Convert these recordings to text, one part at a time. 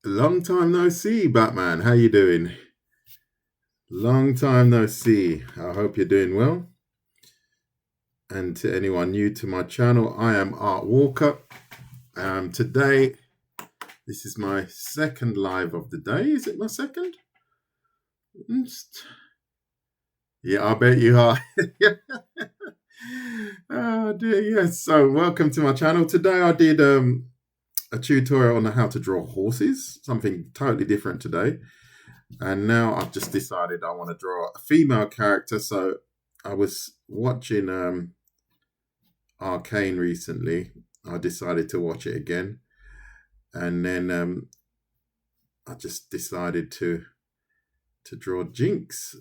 Long time no see, Batman. How you doing? Long time no see. I hope you're doing well. And to anyone new to my channel, I am Art Walker. Today, this is my second live of the day. Is it my second? Yeah, I bet you are. Oh dear, yes. So welcome to my channel. Today I did a tutorial on how to draw horses, something totally different today. And now I've just decided I want to draw a female character. So I was watching Arcane recently. I decided to watch it again. And then I just decided to draw Jinx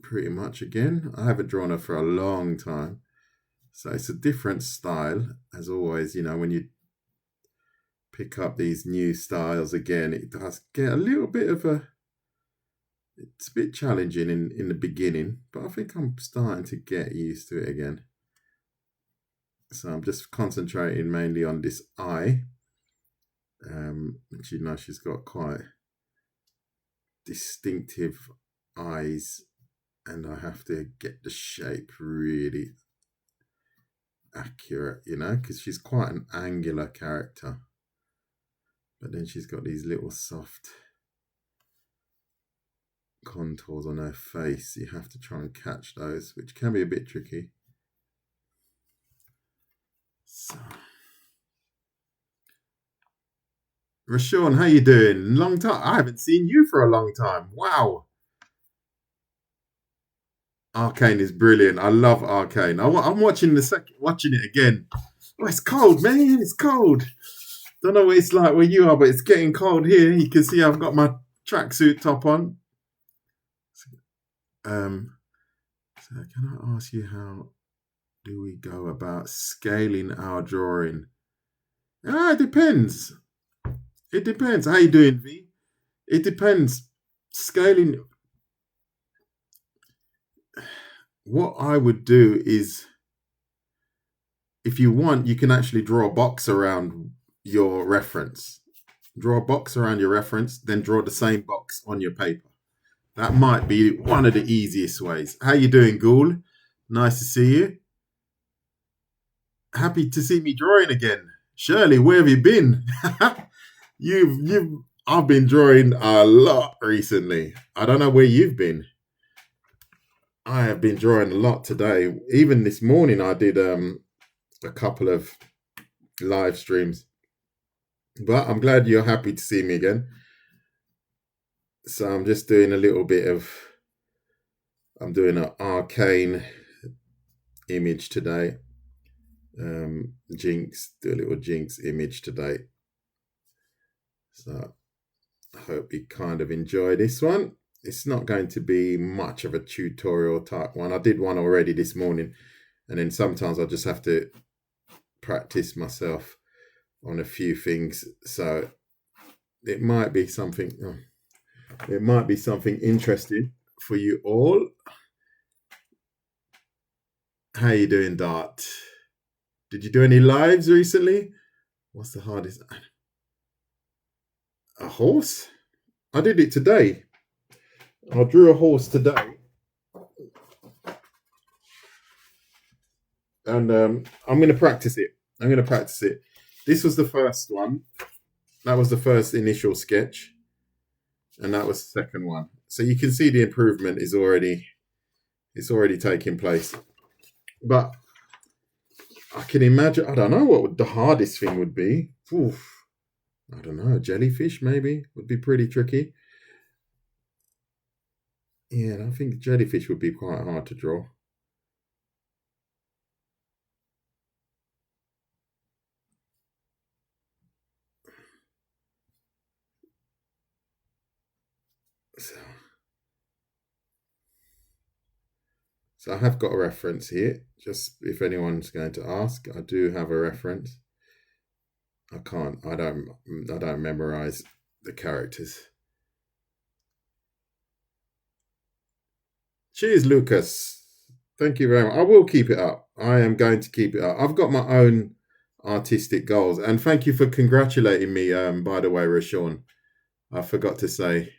pretty much again. I haven't drawn her for a long time. So it's a different style. As always, you know, when you pick up these new styles again, it does get a little bit of it's a bit challenging in the beginning, but I think I'm starting to get used to it again. So I'm just concentrating mainly on this eye. Which, you know, she's got quite distinctive eyes, and I have to get the shape really accurate, you know, because she's quite an angular character. But then she's got these little soft contours on her face. You have to try and catch those, which can be a bit tricky. So, Rashawn, how you doing? Long time. I haven't seen you for a long time. Wow. Arcane is brilliant. I love Arcane. I'm watching watching it again. Oh, it's cold, man. It's cold. Don't know what it's like where you are, but it's getting cold here. You can see I've got my tracksuit top on. So can I ask you, how do we go about scaling our drawing? It depends. It depends. How you doing, V? It depends. Scaling. What I would do is, if you want, you can actually draw a box around your reference. Draw a box around your reference, then draw the same box on your paper. That might be one of the easiest ways. How you doing, Ghoul? Nice to see you. Happy to see me drawing again. Shirley, where have you been? I've been drawing a lot recently. I don't know where you've been. I have been drawing a lot today. Even this morning I did a couple of live streams. But I'm glad you're happy to see me again. So I'm just doing a little bit of, I'm doing an Arcane image today. Jinx, do a little Jinx image today. So I hope you kind of enjoy this one. It's not going to be much of a tutorial type one. I did one already this morning, and then sometimes I just have to practice myself on a few things. So it might be something. It might be something interesting for you all. How you doing, Dart? Did you do any lives recently? What's the hardest? A horse? I did it today. I drew a horse today. And I'm going to practice it. This was the first one. That was the first initial sketch. And that was the second one. So you can see the improvement is already taking place. But I can imagine, I don't know what the hardest thing would be. Oof. I don't know, jellyfish maybe would be pretty tricky. Yeah, I think jellyfish would be quite hard to draw. So I have got a reference here, just if anyone's going to ask. I do have a reference. I don't memorize the characters. Cheers, Lucas. Thank you very much. I will keep it up. I am going to keep it up. I've got my own artistic goals. And thank you for congratulating me, by the way, Rashawn. I forgot to say.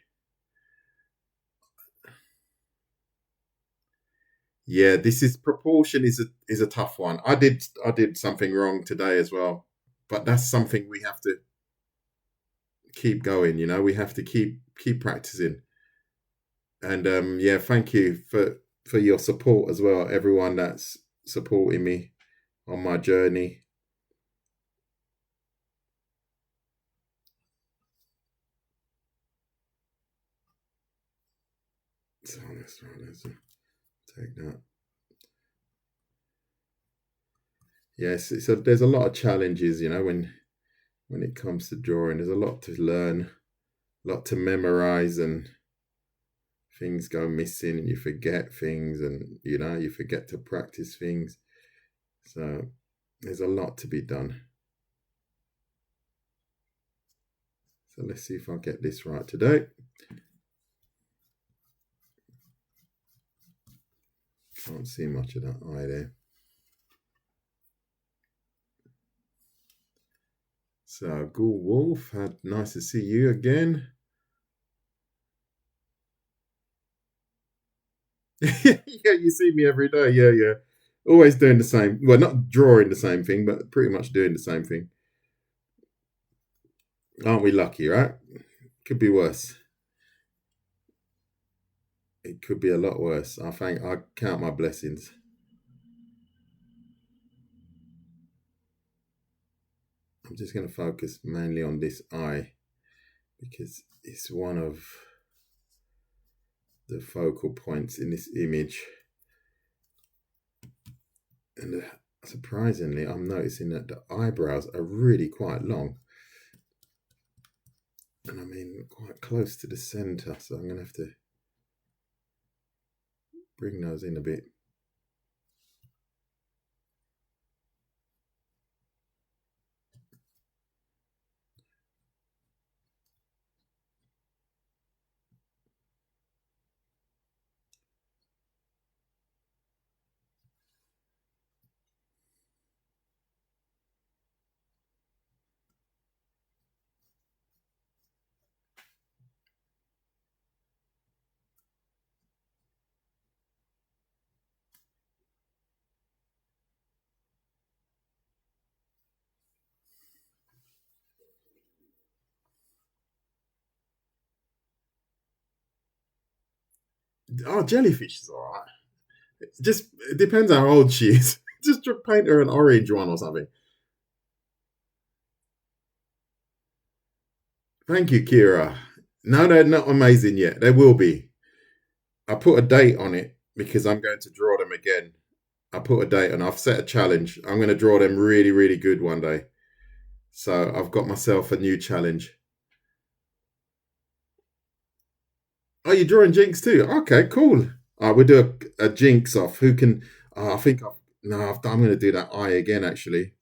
Yeah, this is proportion is a tough one. I did something wrong today as well, but that's something we have to keep going. We have to keep practicing. And yeah, thank you for your support as well, everyone that's supporting me on my journey. So let's take that. Yes, there's a lot of challenges, when it comes to drawing. There's a lot to learn, a lot to memorize, and things go missing, and you forget things, and you forget to practice things. So there's a lot to be done. So let's see if I get this right today. Can't see much of that eye there. So, Ghoul Wolf, nice to see you again. Yeah, you see me every day. Yeah. Always doing the same. Well, not drawing the same thing, but pretty much doing the same thing. Aren't we lucky, right? Could be worse. It could be a lot worse. I count my blessings. I'm just going to focus mainly on this eye because it's one of the focal points in this image. And surprisingly, I'm noticing that the eyebrows are really quite long. And I mean, quite close to the center. So I'm going to have to bring those in a bit. Oh, jellyfish is all right. It depends how old she is. Just paint her an orange one or something. Thank you, Kira. No, they're not amazing yet. They will be. I put a date on it because I'm going to draw them again. I put a date on. I've set a challenge. I'm going to draw them really, really good one day. So I've got myself a new challenge. Oh, you're drawing Jinx too? Okay, cool. We'll do a Jinx off. Who can? I think I'm going to do that eye again. Actually,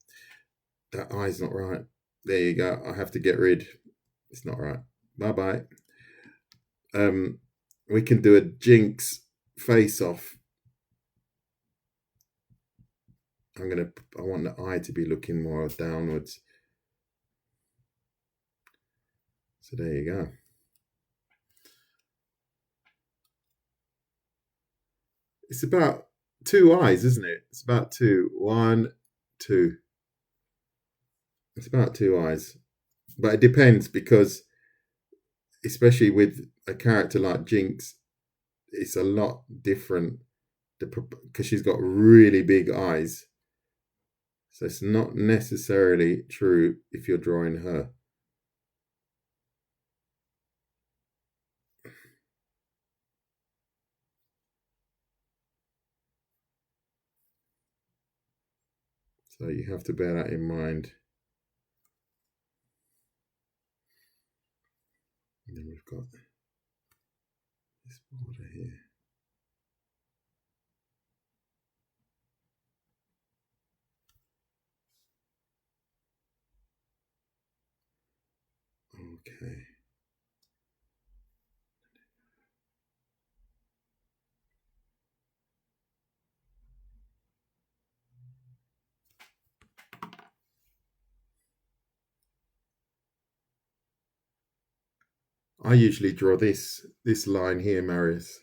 that eye's not right. There you go. I have to get rid. It's not right. Bye bye. We can do a Jinx face off. I want the eye to be looking more downwards. So there you go. It's about 2 eyes, isn't it? It's about two. 1, 2. It's about 2 eyes. But it depends because, especially with a character like Jinx, it's a lot different because she's got really big eyes. So it's not necessarily true if you're drawing her. So you have to bear that in mind. And then we've got this border here. Okay. I usually draw this line here, Marius.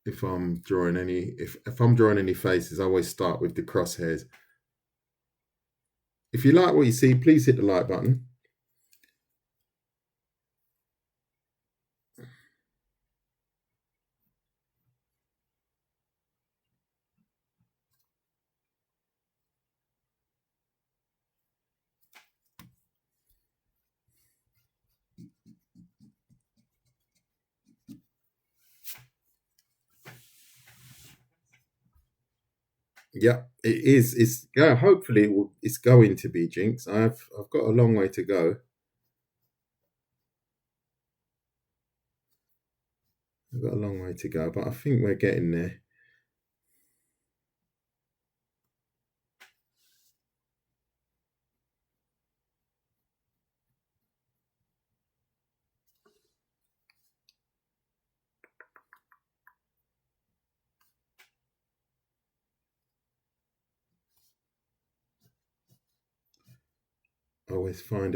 If I'm drawing any, if I'm drawing any faces, I always start with the crosshairs. If you like what you see, please hit the like button. Yeah, it is. It's hopefully it's going to be Jinx. I've got a long way to go. I've got a long way to go, but I think we're getting there. I always find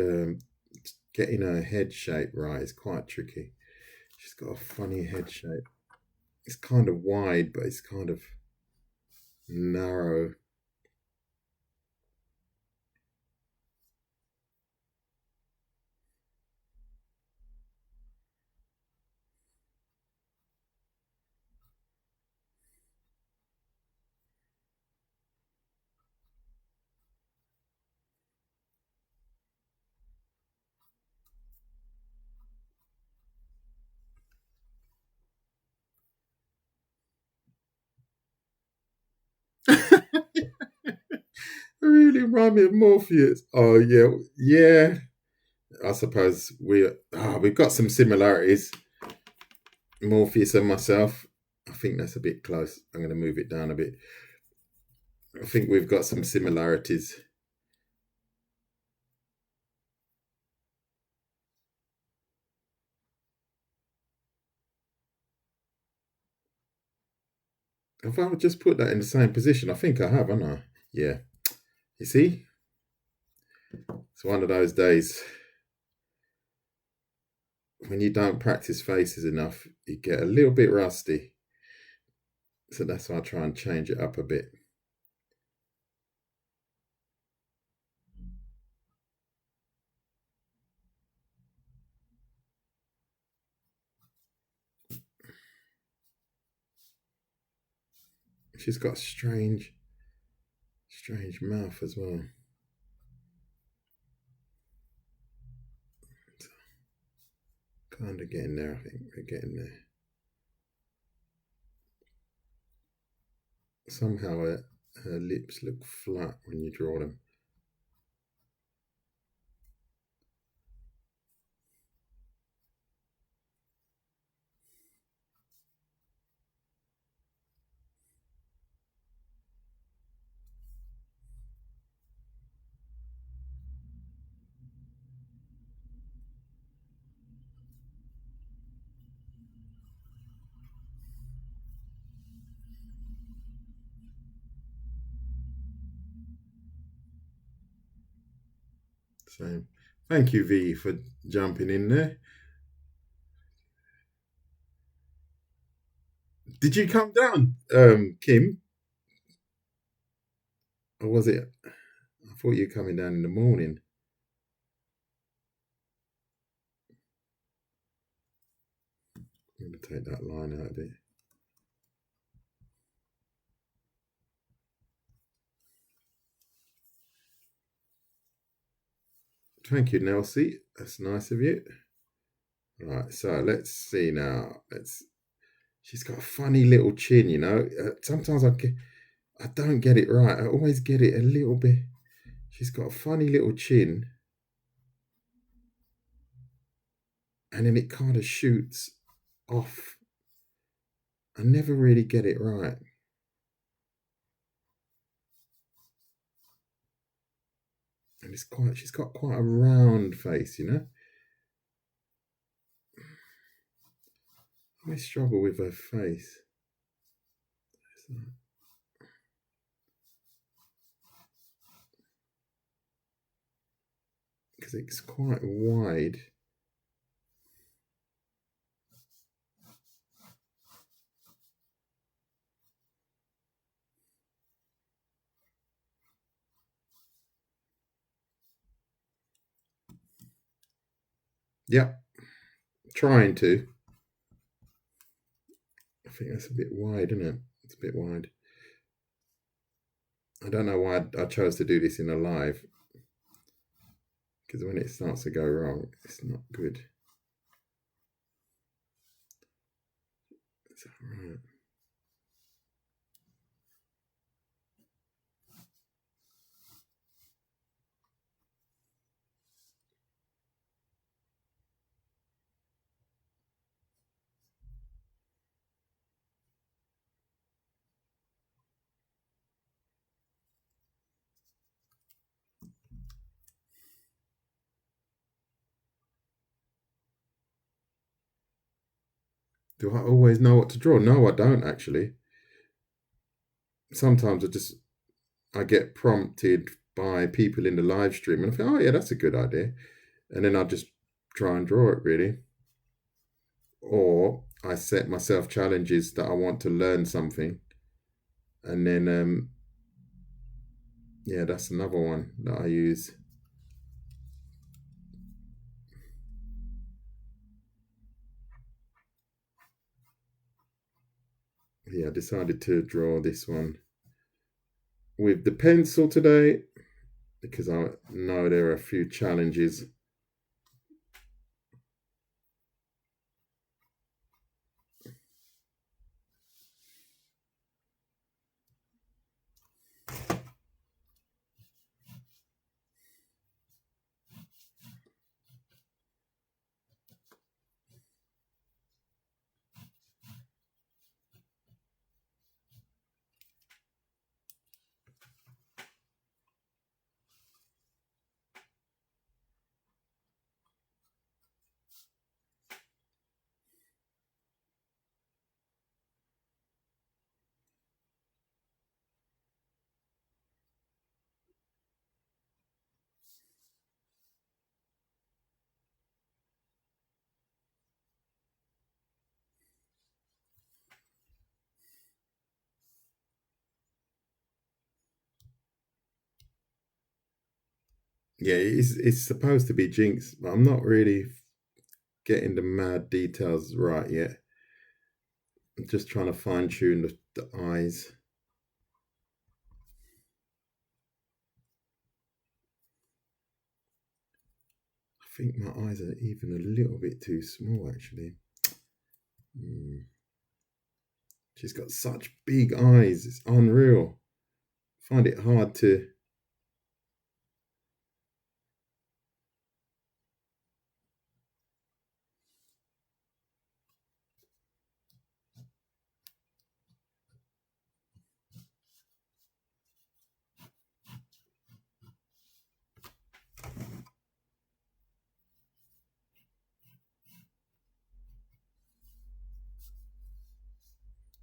getting her head shape right is quite tricky. She's got a funny head shape. It's kind of wide, but it's kind of narrow. Really remind me of Morpheus. Oh yeah, yeah. I suppose we've got some similarities. Morpheus and myself. I think that's a bit close. I'm going to move it down a bit. I think we've got some similarities. If I would just put that in the same position, I think I have, haven't I? Yeah. You see? It's one of those days when you don't practice faces enough, you get a little bit rusty. So that's why I try and change it up a bit. She's got a strange mouth as well. Kind of getting there, I think. We're getting there. Somehow her lips look flat when you draw them. So thank you, V, for jumping in there. Did you come down, Kim? Or was it? I thought you were coming down in the morning. I'm going to take that line out of it. Thank you, Nelsie. That's nice of you. Right, so let's see now. She's got a funny little chin, you know. Sometimes I don't get it right. I always get it a little bit. She's got a funny little chin, and then it kind of shoots off. I never really get it right. And she's got quite a round face, you know. I struggle with her face. Because it's quite wide. Yep, trying to. I think that's a bit wide, isn't it? It's a bit wide. I don't know why I chose to do this in a live, because when it starts to go wrong, it's not good. Is that right? Do I always know what to draw? No, I don't actually. Sometimes I get prompted by people in the live stream and I think, oh yeah, that's a good idea. And then I just try and draw it really. Or I set myself challenges that I want to learn something. And then yeah, that's another one that I use. Yeah, I decided to draw this one with the pencil today because I know there are a few challenges. Yeah, it's supposed to be Jinx, but I'm not really getting the mad details right yet. I'm just trying to fine tune the eyes. I think my eyes are even a little bit too small actually. She's got such big eyes, it's unreal. I find it hard to.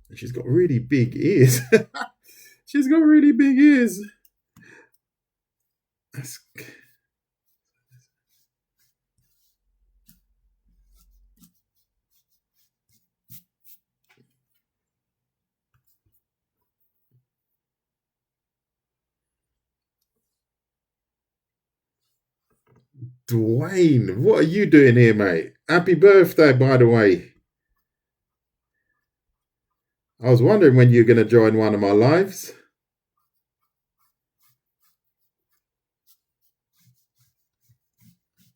And she's got really big ears. She's got really big ears. That's... Dwayne, what are you doing here, mate? Happy birthday, by the way. I was wondering when you're going to join one of my lives.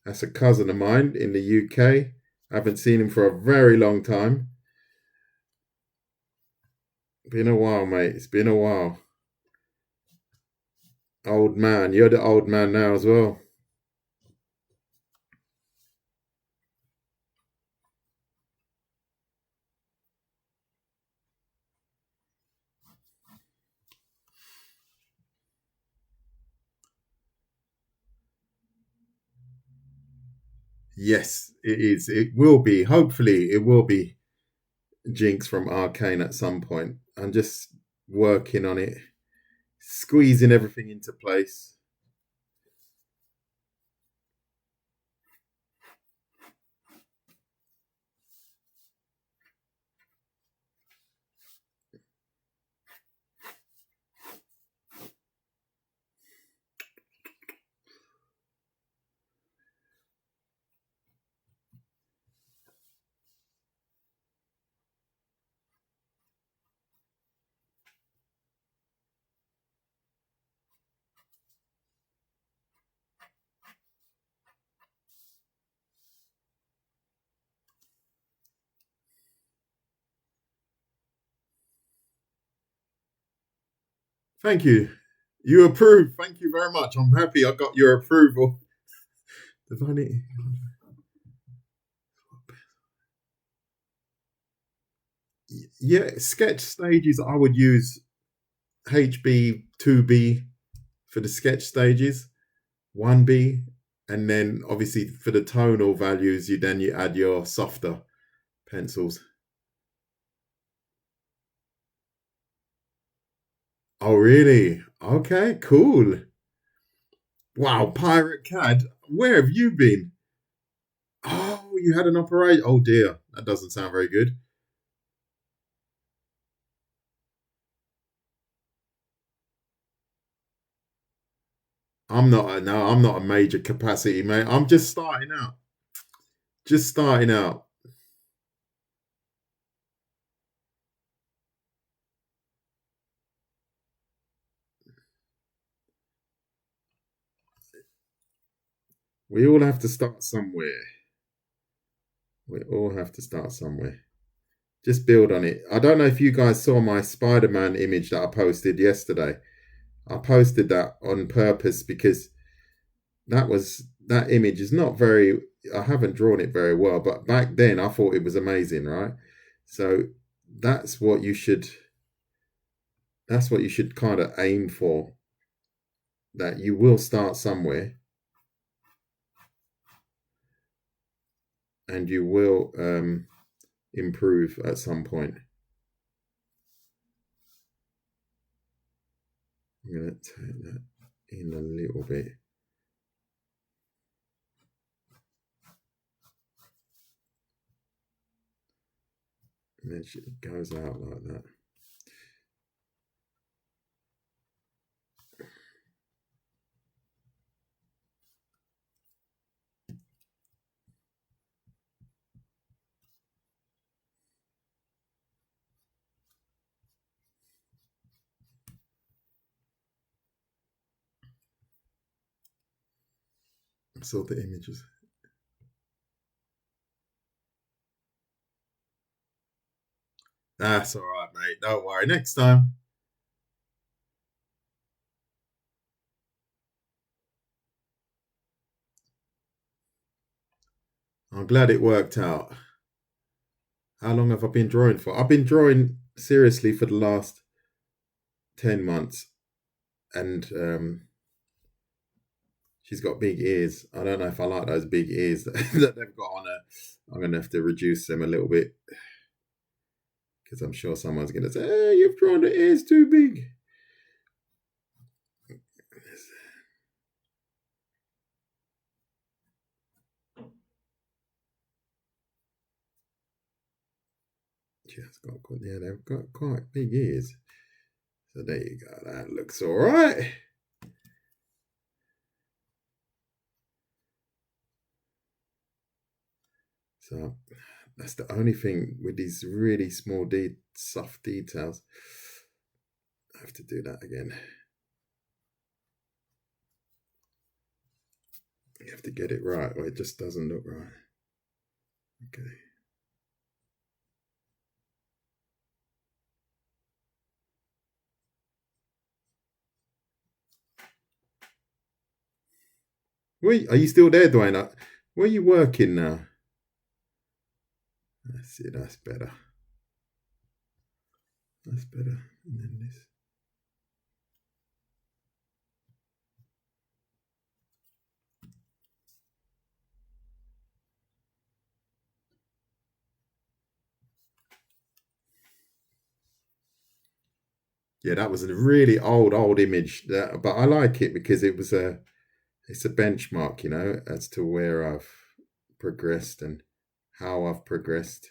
That's a cousin of mine in the UK. I haven't seen him for a very long time. Been a while, mate. It's been a while. Old man. You're the old man now as well. Yes, it is. It will be. Hopefully, it will be Jinx from Arcane at some point. I'm just working on it, squeezing everything into place. Thank you. You approve. Thank you very much. I'm happy I got your approval. Yeah, sketch stages, I would use HB 2B for the sketch stages, 1B, and then obviously for the tonal values, you add your softer pencils. Oh, really? Okay, cool. Wow, Pirate CAD, where have you been? Oh, you had an operation. Oh dear, that doesn't sound very good. I'm not a major capacity, mate. I'm just starting out. Just starting out. We all have to start somewhere. We all have to start somewhere. Just build on it. I don't know if you guys saw my Spider-Man image that I posted yesterday. I posted that on purpose because that image is not very, I haven't drawn it very well, but back then I thought it was amazing, right? So that's what you should kind of aim for, that you will start somewhere and you will improve at some point. I'm going to turn that in a little bit. And then it goes out like that. I saw the images. That's all right, mate. Don't worry. Next time. I'm glad it worked out. How long have I been drawing for? I've been drawing seriously for the last 10 months. And she's got big ears. I don't know if I like those big ears that they've got on her. I'm going to have to reduce them a little bit. Because I'm sure someone's going to say, hey, you've drawn the ears too big. Yeah, they've got quite big ears. So there you go. That looks all right. So that's the only thing with these really small, soft details. I have to do that again. You have to get it right, or it just doesn't look right. Okay. Wait, are you still there, Dwayne? Where are you working now? Let's see, that's better. That's better. And then this. Yeah, that was a really old image. But I like it because it's a benchmark, you know, as to where I've progressed and how I've progressed.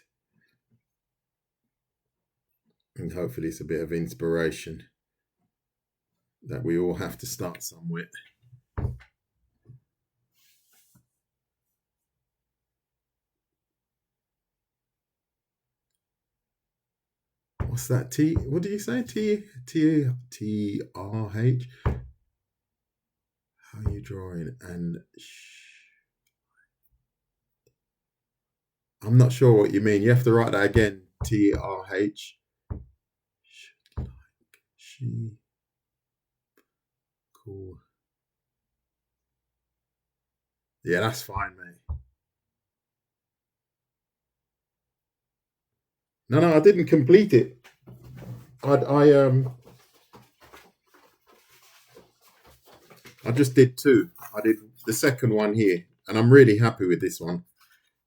And hopefully it's a bit of inspiration that we all have to start somewhere. What's that? What did you say? TRH? How are you drawing? And I'm not sure what you mean. You have to write that again. TRH. She. cool. Yeah, that's fine, mate. No, I didn't complete it. I just did two. I did the second one here, and I'm really happy with this one.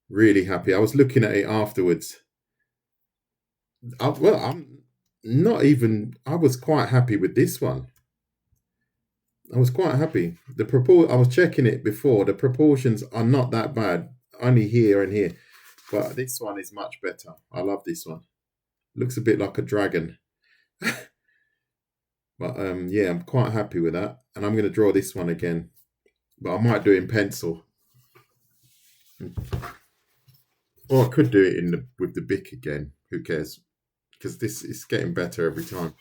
Really happy. I was looking at it afterwards. I'm not even. I was quite happy with this one. I was quite happy. I was checking it before. The proportions are not that bad. Only here and here, but this one is much better. I love this one. Looks a bit like a dragon, but yeah, I'm quite happy with that. And I'm going to draw this one again, but I might do it in pencil, or I could do it with the Bic again. Who cares? Because this is getting better every time.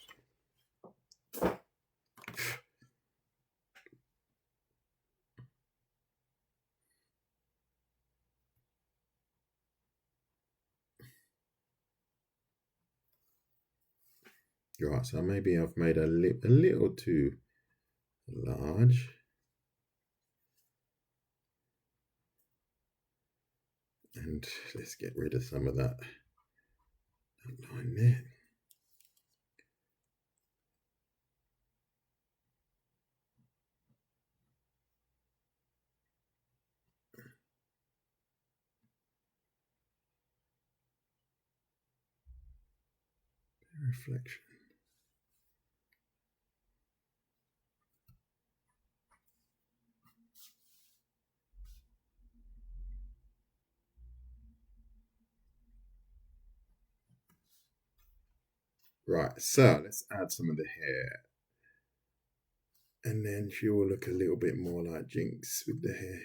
Right, so maybe I've made a little too large. And let's get rid of some of that line there. Reflection. Right, so let's add some of the hair. And then she will look a little bit more like Jinx with the hair.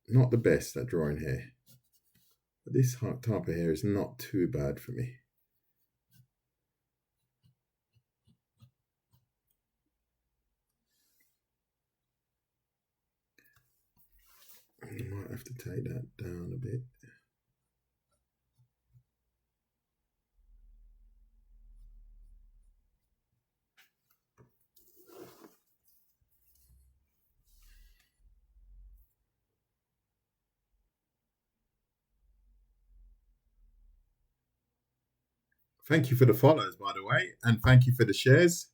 Not the best at drawing hair. But this type of hair is not too bad for me. You might have to take that down a bit. Thank you for the follows, by the way, and thank you for the shares.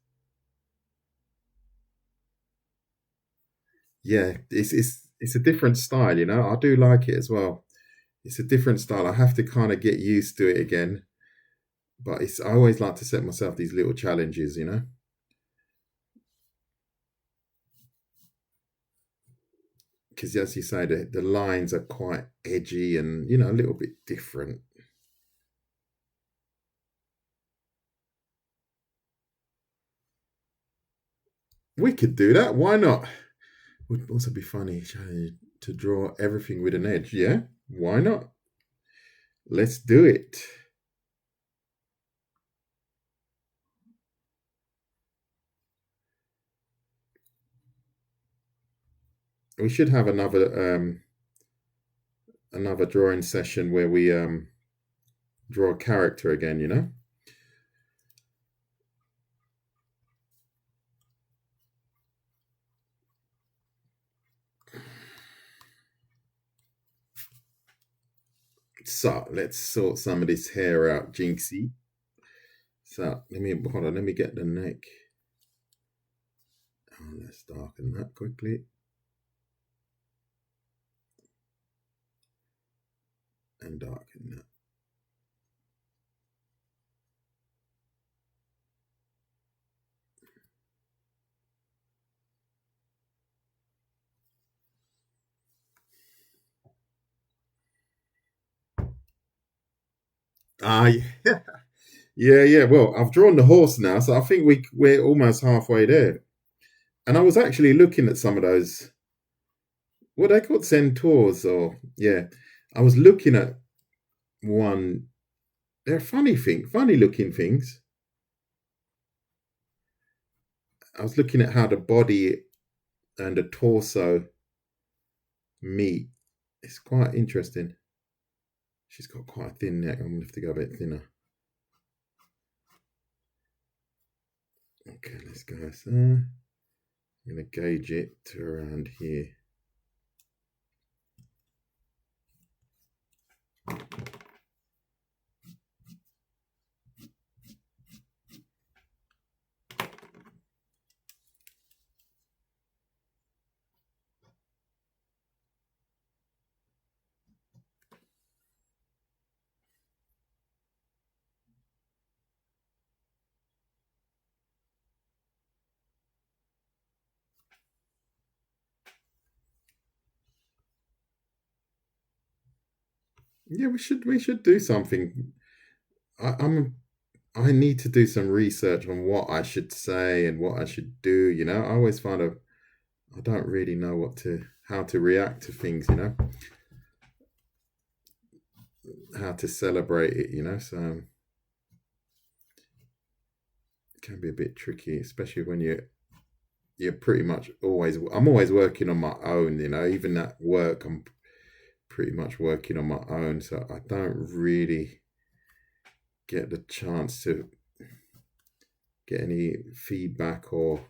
Yeah, it's a different style, you know. I do like it as well. It's a different style. I have to kind of get used to it again. But I always like to set myself these little challenges, you know. Because as you say, the lines are quite edgy and, you know, a little bit different. We could do that. Why not? Would also be funny to draw everything with an edge. Yeah, why not? Let's do it. We should have another drawing session where we draw a character again, you know. So let's sort some of this hair out, Jinxie. So hold on, let me get the neck. Oh, let's darken that quickly. And darken that. Yeah. Yeah. Well, I've drawn the horse now, so I think we're almost halfway there. And I was actually looking at some of those. What they called centaurs, or yeah, I was looking at one. They're funny looking things. I was looking at how the body and the torso meet. It's quite interesting. She's got quite a thin neck. I'm gonna have to go a bit thinner. Okay, let's go. So I'm going to gauge it to around here. Yeah, we should do something. I need to do some research on what I should say and what I should do. You know, I always find I don't really know how to react to things. You know, how to celebrate it. You know, so it can be a bit tricky, especially when you're pretty much I'm always working on my own. You know, even at work, I'm pretty much working on my own, so I don't really get the chance to get any feedback or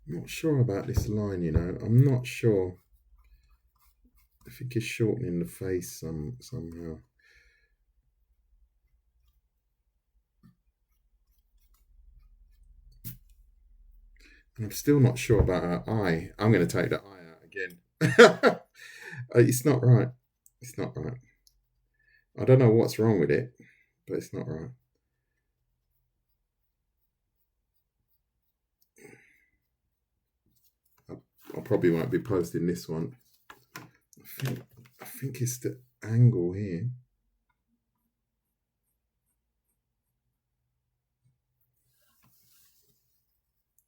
I'm not sure about this line, you know. I'm not sure. I think it's shortening the face somehow. And I'm still not sure about her eye. I'm going to take the eye out again. It's not right. It's not right. I don't know what's wrong with it, but it's not right. I probably won't be posting this one. I think it's the angle here.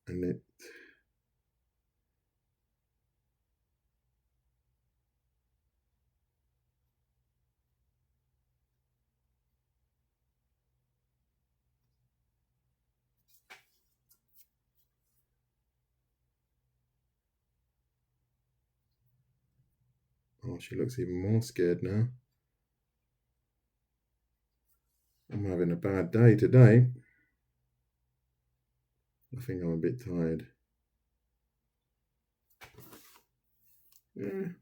And it. Oh, she looks even more scared now. I'm having a bad day today. I think I'm a bit tired. Yeah.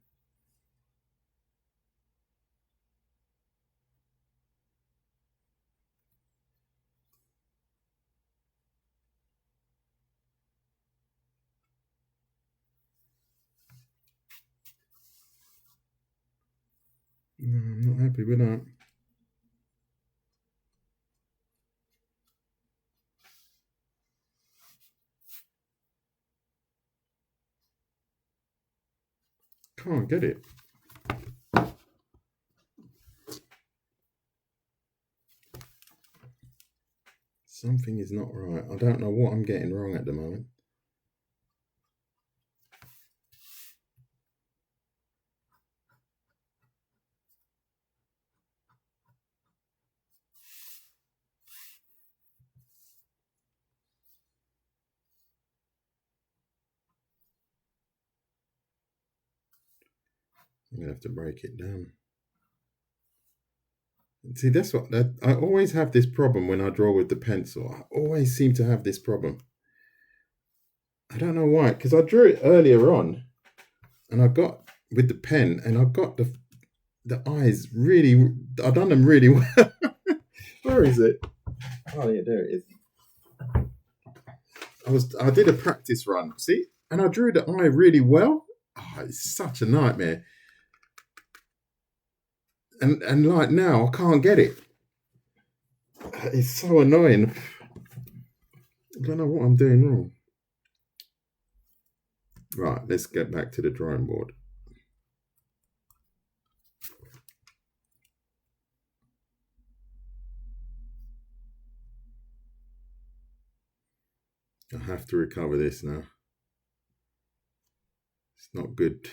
No, I'm not happy with that. Can't get it. Something is not right. I don't know what I'm getting wrong at the moment. I'm going to have to break it down. See, that's I always have this problem when I draw with the pencil. I always seem to have this problem. I don't know why, because I drew it earlier on and I got with the pen and I got the eyes really, I done them really well. Where is it? Oh yeah, there it is. I did a practice run, see, and I drew the eye really well. Oh, it's such a nightmare. And like now, I can't get it. It's so annoying. I don't know what I'm doing wrong. Right, let's get back to the drawing board. I have to recover this now. It's not good.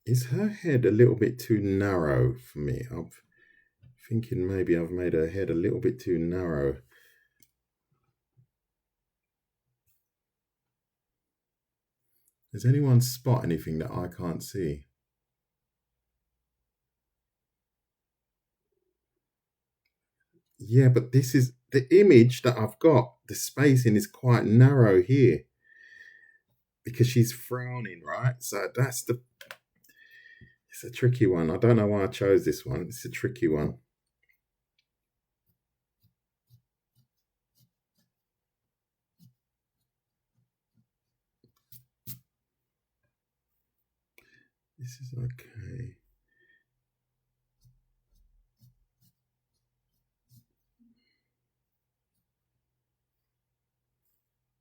Is her head a little bit too narrow for me? I'm thinking maybe I've made her head a little bit too narrow. Does anyone spot anything that I can't see? Yeah, but this is the image that I've got. The spacing is quite narrow here because she's frowning, right? So it's a tricky one. I don't know why I chose this one. It's a tricky one. This is okay.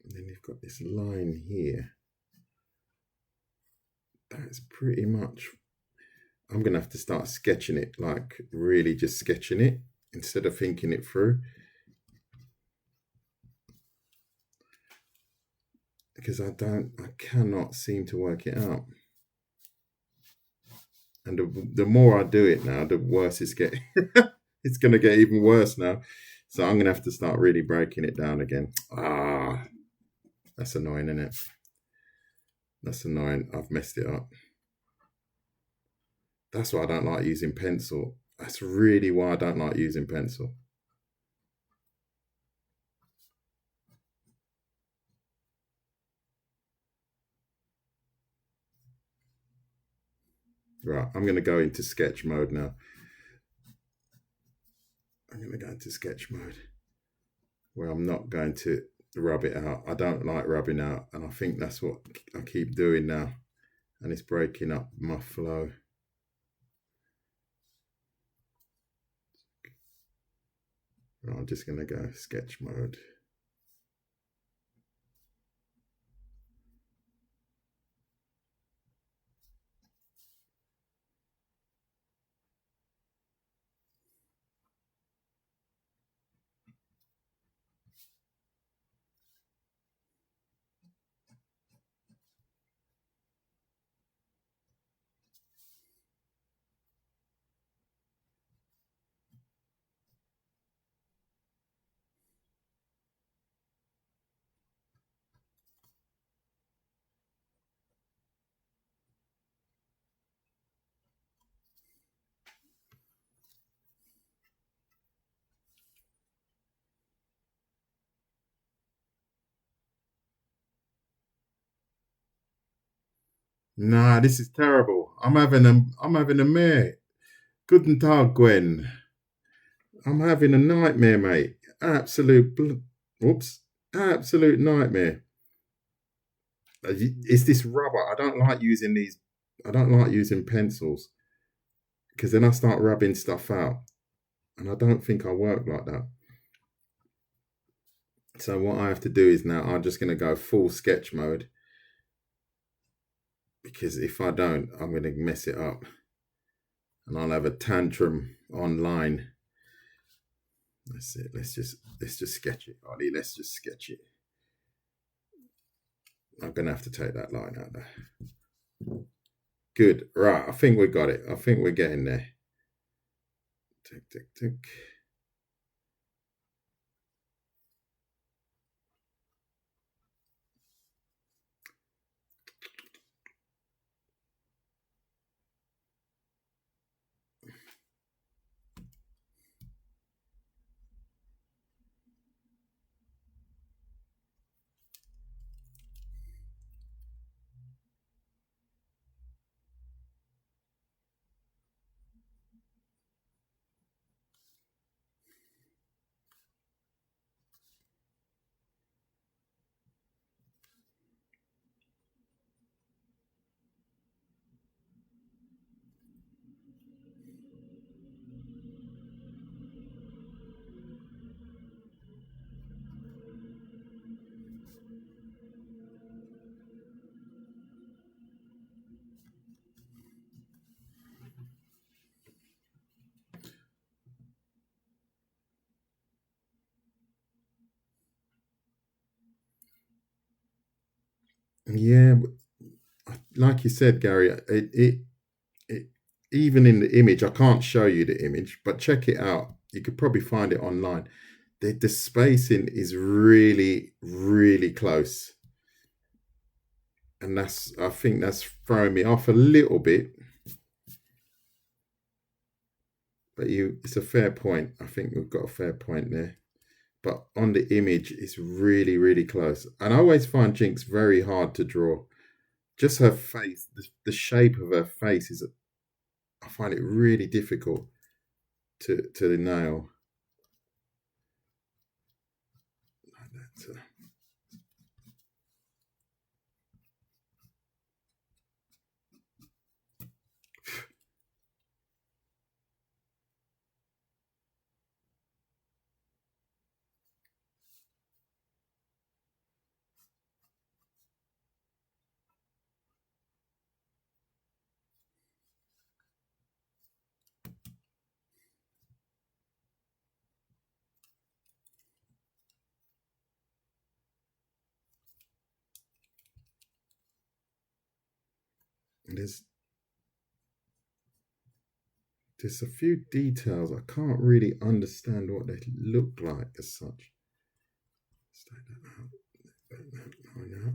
And then you've got this line here. That's pretty much. I'm going to have to start sketching it, like really just sketching it instead of thinking it through. Because I cannot seem to work it out. And the more I do it now, the worse it's getting. It's going to get even worse now. So I'm going to have to start really breaking it down again. That's annoying, isn't it? That's annoying. I've messed it up. That's why I don't like using pencil. That's really why I don't like using pencil. Right, I'm going to go into sketch mode now. I'm going to go into sketch mode where I'm not going to rub it out. I don't like rubbing out, and I think that's what I keep doing now, and it's breaking up my flow. Right, I'm just going to go sketch mode. Nah, this is terrible. I'm having a mare. Guten Tag, Gwen. I'm having a nightmare, mate. Absolute nightmare. It's this rubber. I don't like using these. I don't like using pencils because then I start rubbing stuff out, and I don't think I work like that. So what I have to do is now I'm just going to go full sketch mode, because if I don't, I'm going to mess it up, and I'll have a tantrum online. That's it. Let's just sketch it, Ollie. Let's just sketch it. I'm going to have to take that line out there. Good. Right. I think we got it. I think we're getting there. Tick, tick, tick. Yeah, like you said, Gary, it even in the image, I can't show you the image, but check it out. You could probably find it online. The spacing is really, really close. And I think that's throwing me off a little bit. But it's a fair point. I think we've got a fair point there. But on the image, it's really, really close. And I always find Jinx very hard to draw. Just her face, the shape of her face I find it really difficult to nail. Like that. There's a few details I can't really understand what they look like as such. Let's take that out. Take that line out.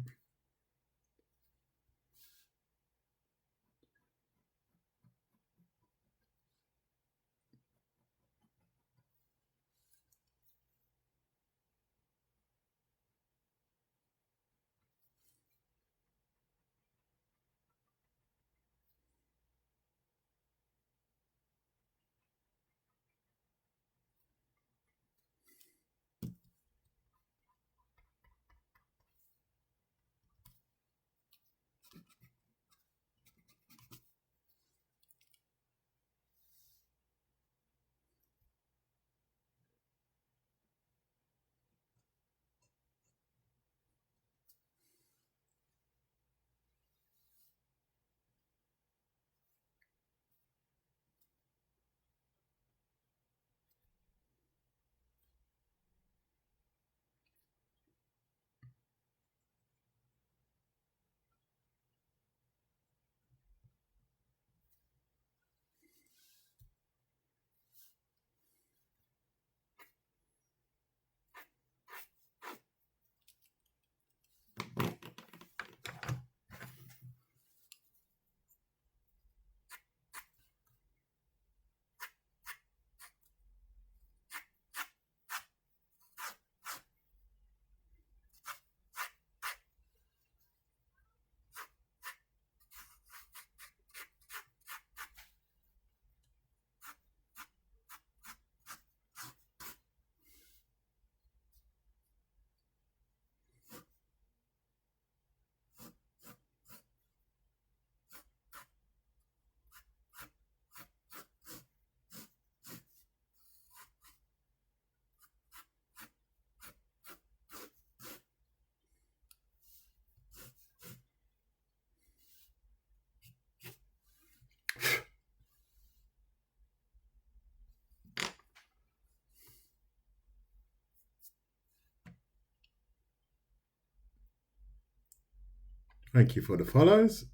Thank you for the follows.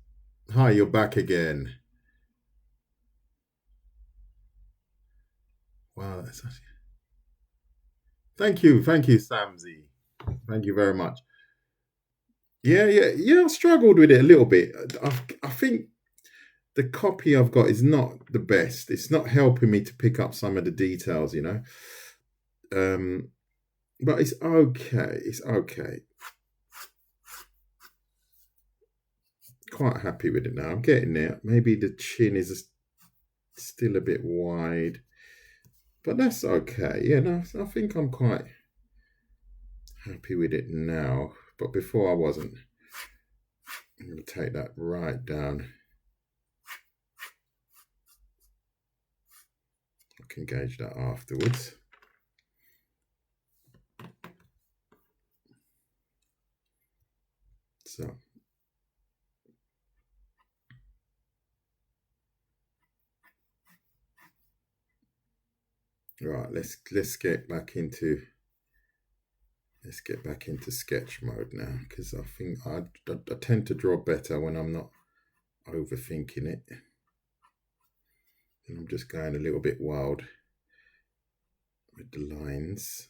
Hi, you're back again. Wow, that's actually... Thank you, Samzy. Thank you very much. Yeah. I struggled with it a little bit. I think the copy I've got is not the best. It's not helping me to pick up some of the details, but it's okay. It's okay. Quite happy with it now. I'm getting there. Maybe the chin is still a bit wide, but that's okay. Yeah, no, I think I'm quite happy with it now. But before I wasn't. I'm going to take that right down. I can gauge that afterwards. So right, let's get back into sketch mode now, because I think I tend to draw better when I'm not overthinking it. And I'm just going a little bit wild with the lines.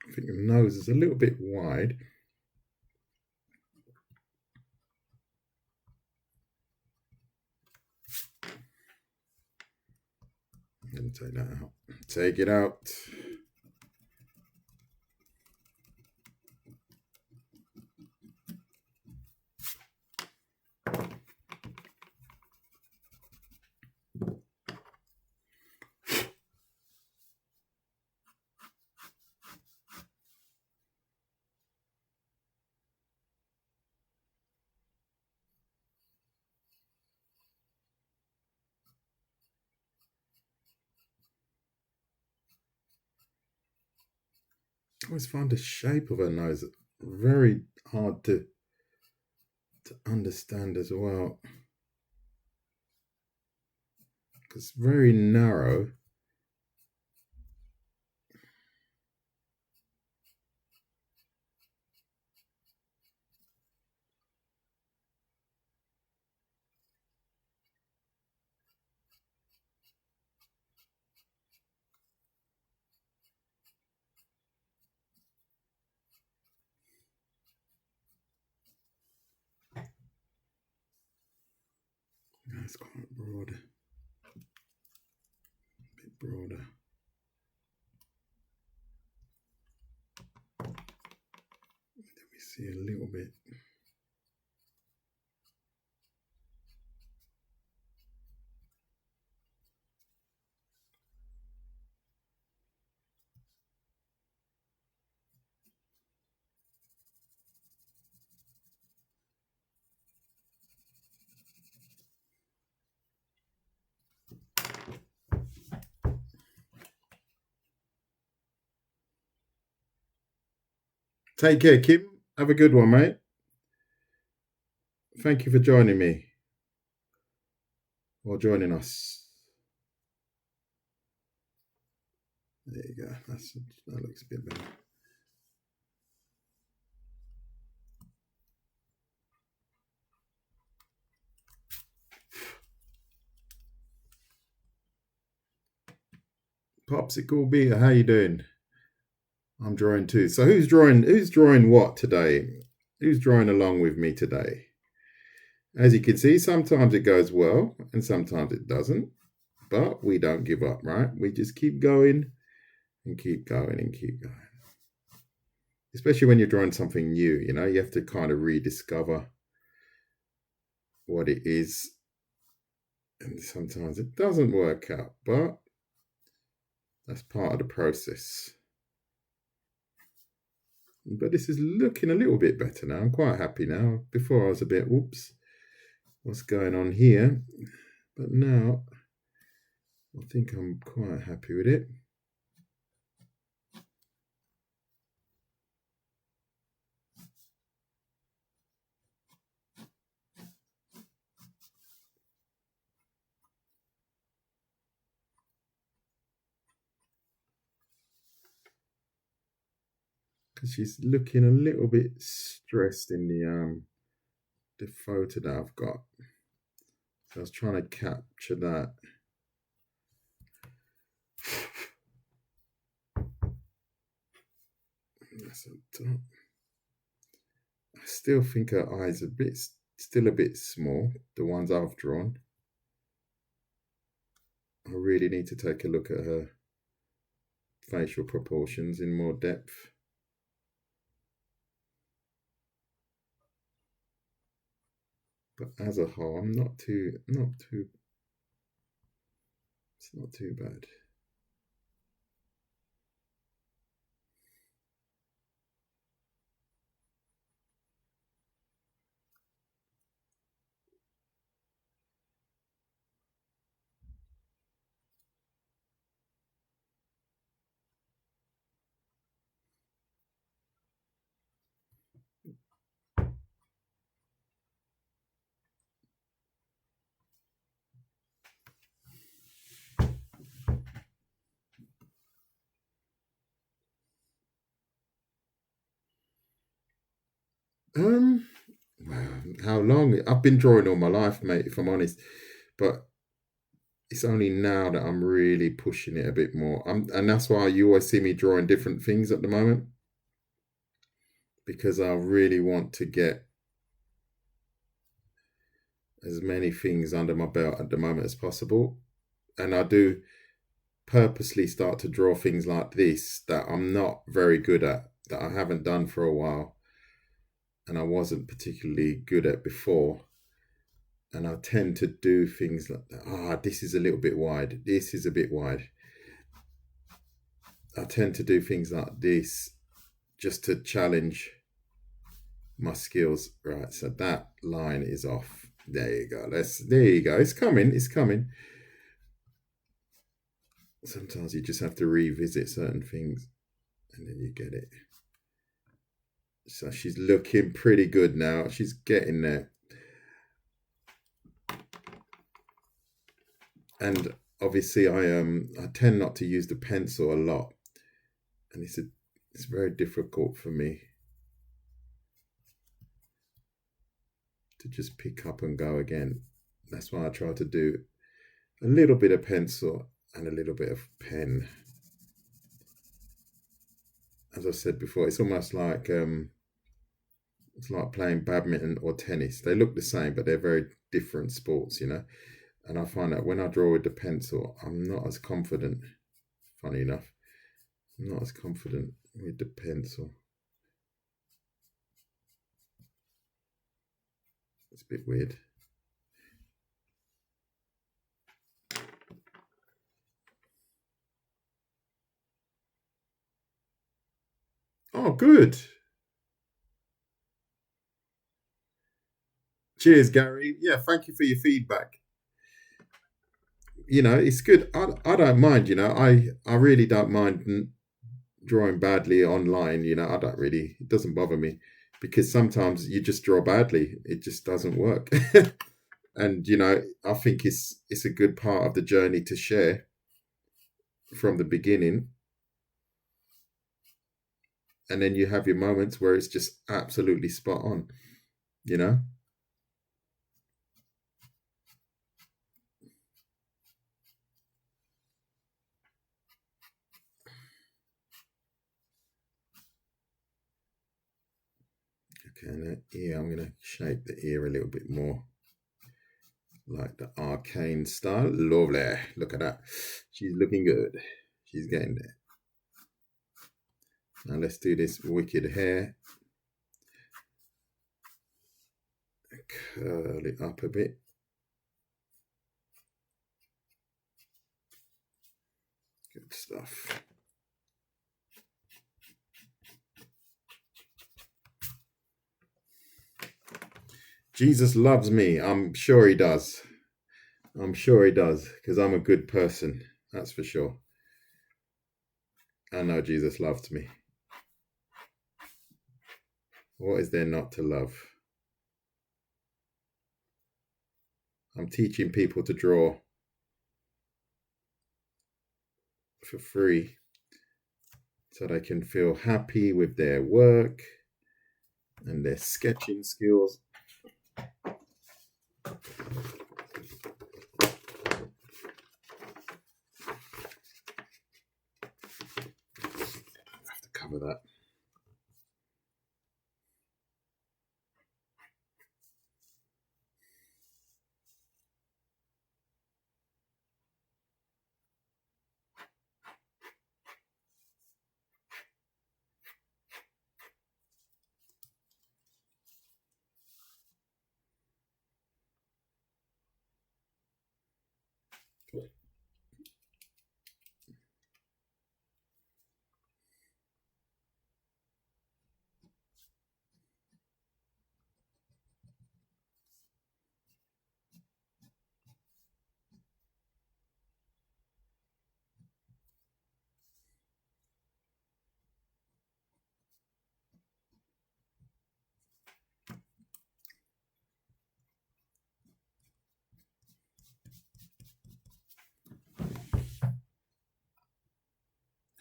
I think the nose is a little bit wide. I'm going to take that out. Take it out. I always find the shape of her nose very hard to understand as well. Because it's very narrow. That's quite broad. A bit broader. Let me see a little bit. Take care, Kim. Have a good one, mate. Thank you for joining me or joining us. There you go. That looks a bit better. Popsicle Beer, how you doing? I'm drawing too. So who's drawing what today? Who's drawing along with me today? As you can see, sometimes it goes well and sometimes it doesn't. But we don't give up, right? We just keep going and keep going and keep going. Especially when you're drawing something new, you know, you have to kind of rediscover what it is. And sometimes it doesn't work out, but that's part of the process. But this is looking a little bit better now. I'm quite happy now. Before I was a bit, whoops, what's going on here? But now I think I'm quite happy with it. because she's looking a little bit stressed in the photo that I've got. So I was trying to capture that. That's on top. I still think her eyes are still a bit small, the ones I've drawn. I really need to take a look at her facial proportions in more depth. But as a whole, it's not too bad. How long? I've been drawing all my life, mate, if I'm honest. But it's only now that I'm really pushing it a bit more. And that's why you always see me drawing different things at the moment. Because I really want to get as many things under my belt at the moment as possible. And I do purposely start to draw things like this that I'm not very good at, that I haven't done for a while. And I wasn't particularly good at before. And I tend to do things like that. This is a little bit wide. This is a bit wide. I tend to do things like this just to challenge my skills. Right, so that line is off. There you go. There you go. It's coming. It's coming. Sometimes you just have to revisit certain things and then you get it. So she's looking pretty good now. She's getting there. And obviously I tend not to use the pencil a lot. And it's very difficult for me to just pick up and go again. That's why I try to do a little bit of pencil and a little bit of pen. As I said before, it's almost like playing badminton or tennis. They look the same, but they're very different sports, you know. And I find that when I draw with the pencil, I'm not as confident. Funny enough, I'm not as confident with the pencil. It's a bit weird. Oh, good. Cheers, Gary. Yeah, thank you for your feedback. You know, it's good. I don't mind, you know. I really don't mind drawing badly online, you know. I don't really, it doesn't bother me because sometimes you just draw badly. It just doesn't work. And, you know, I think it's a good part of the journey to share from the beginning. And then you have your moments where it's just absolutely spot on, you know. Okay, and the ear, I'm going to shape the ear a little bit more like the arcane style. Lovely. Look at that. She's looking good. She's getting there. Now let's do this wicked hair. Curl it up a bit. Good stuff. Jesus loves me. I'm sure he does. I'm sure he does, because I'm a good person. That's for sure. I know Jesus loves me. What is there not to love? I'm teaching people to draw for free. so they can feel happy with their work and their sketching skills. I have to cover that.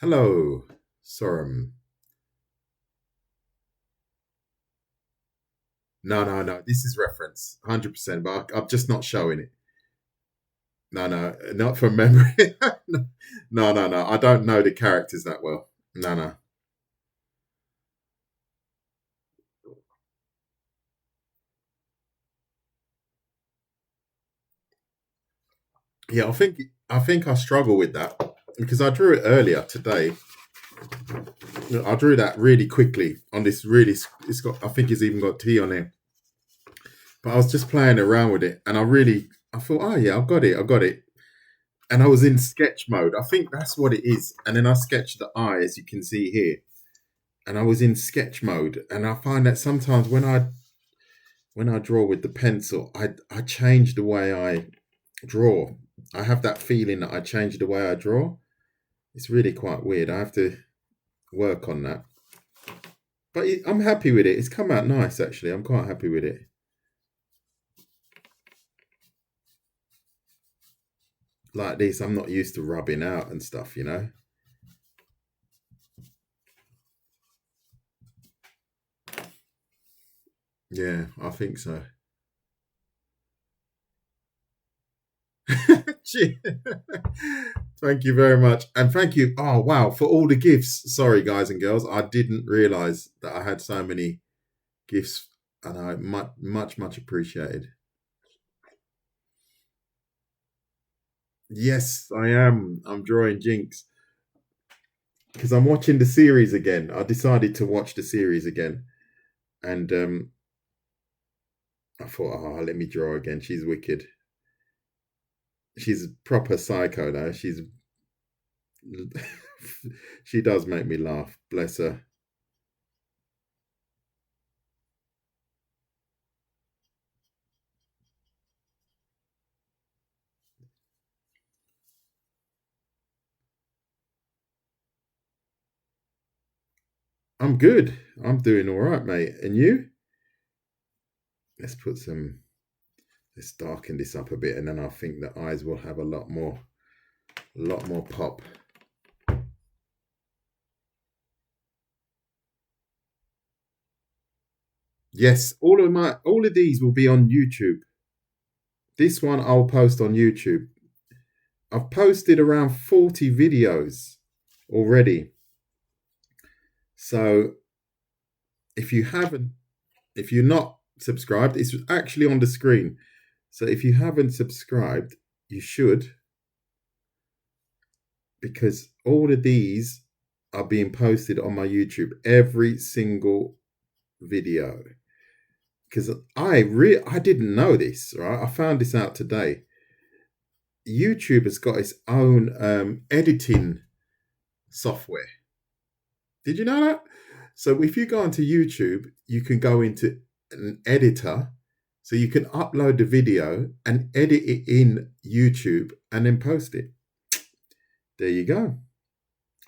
Hello, Sorum. No. This is reference, 100%. But I'm just not showing it. No, not from memory. No. I don't know the characters that well. No. Yeah, I think I struggle with that because I drew it earlier today. I drew that really quickly on this really. It's got. I think it's even got T on it. But I was just playing around with it, and I thought, oh yeah, I got it. And I was in sketch mode. I think that's what it is. And then I sketched the eye, as you can see here. And I was in sketch mode, and I find that sometimes when I draw with the pencil, I change the way I draw. I have that feeling that I change the way I draw. It's really quite weird. I have to work on that. But I'm happy with it. It's come out nice, actually. I'm quite happy with it. Like this, I'm not used to rubbing out and stuff, you know? Yeah, I think so. Thank you very much. And thank you. Oh, wow. For all the gifts. Sorry, guys and girls. I didn't realize that I had so many gifts. And I much appreciated. Yes, I am. I'm drawing Jinx because I'm watching the series again. I decided to watch the series again. And I thought, oh, let me draw again. She's wicked. She's proper psycho, though. She's. She does make me laugh. Bless her. I'm good. I'm doing all right, mate. And you? Let's put some. Let's darken this up a bit, and then I think the eyes will have a lot more pop. Yes, all of these will be on YouTube. This one I'll post on YouTube. I've posted around 40 videos already. So if you're not subscribed, it's actually on the screen. So if you haven't subscribed, you should, because all of these are being posted on my YouTube, every single video. Because I didn't know this, right? I found this out today. YouTube has got its own editing software. Did you know that? So if you go onto YouTube, you can go into an editor, so you can upload the video and edit it in YouTube and then post it. There you go.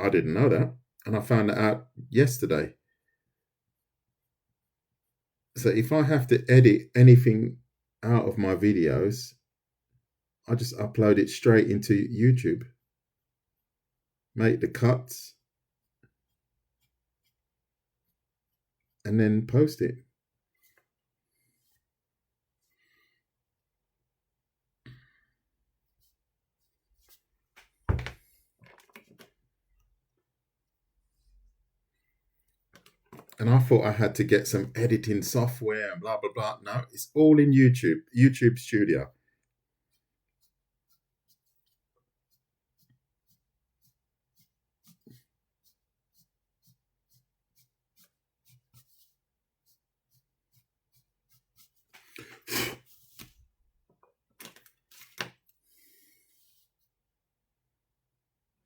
I didn't know that, and I found that out yesterday. So if I have to edit anything out of my videos, I just upload it straight into YouTube. Make the cuts, and then post it. And I thought I had to get some editing software and blah, blah, blah. No, it's all in YouTube Studio.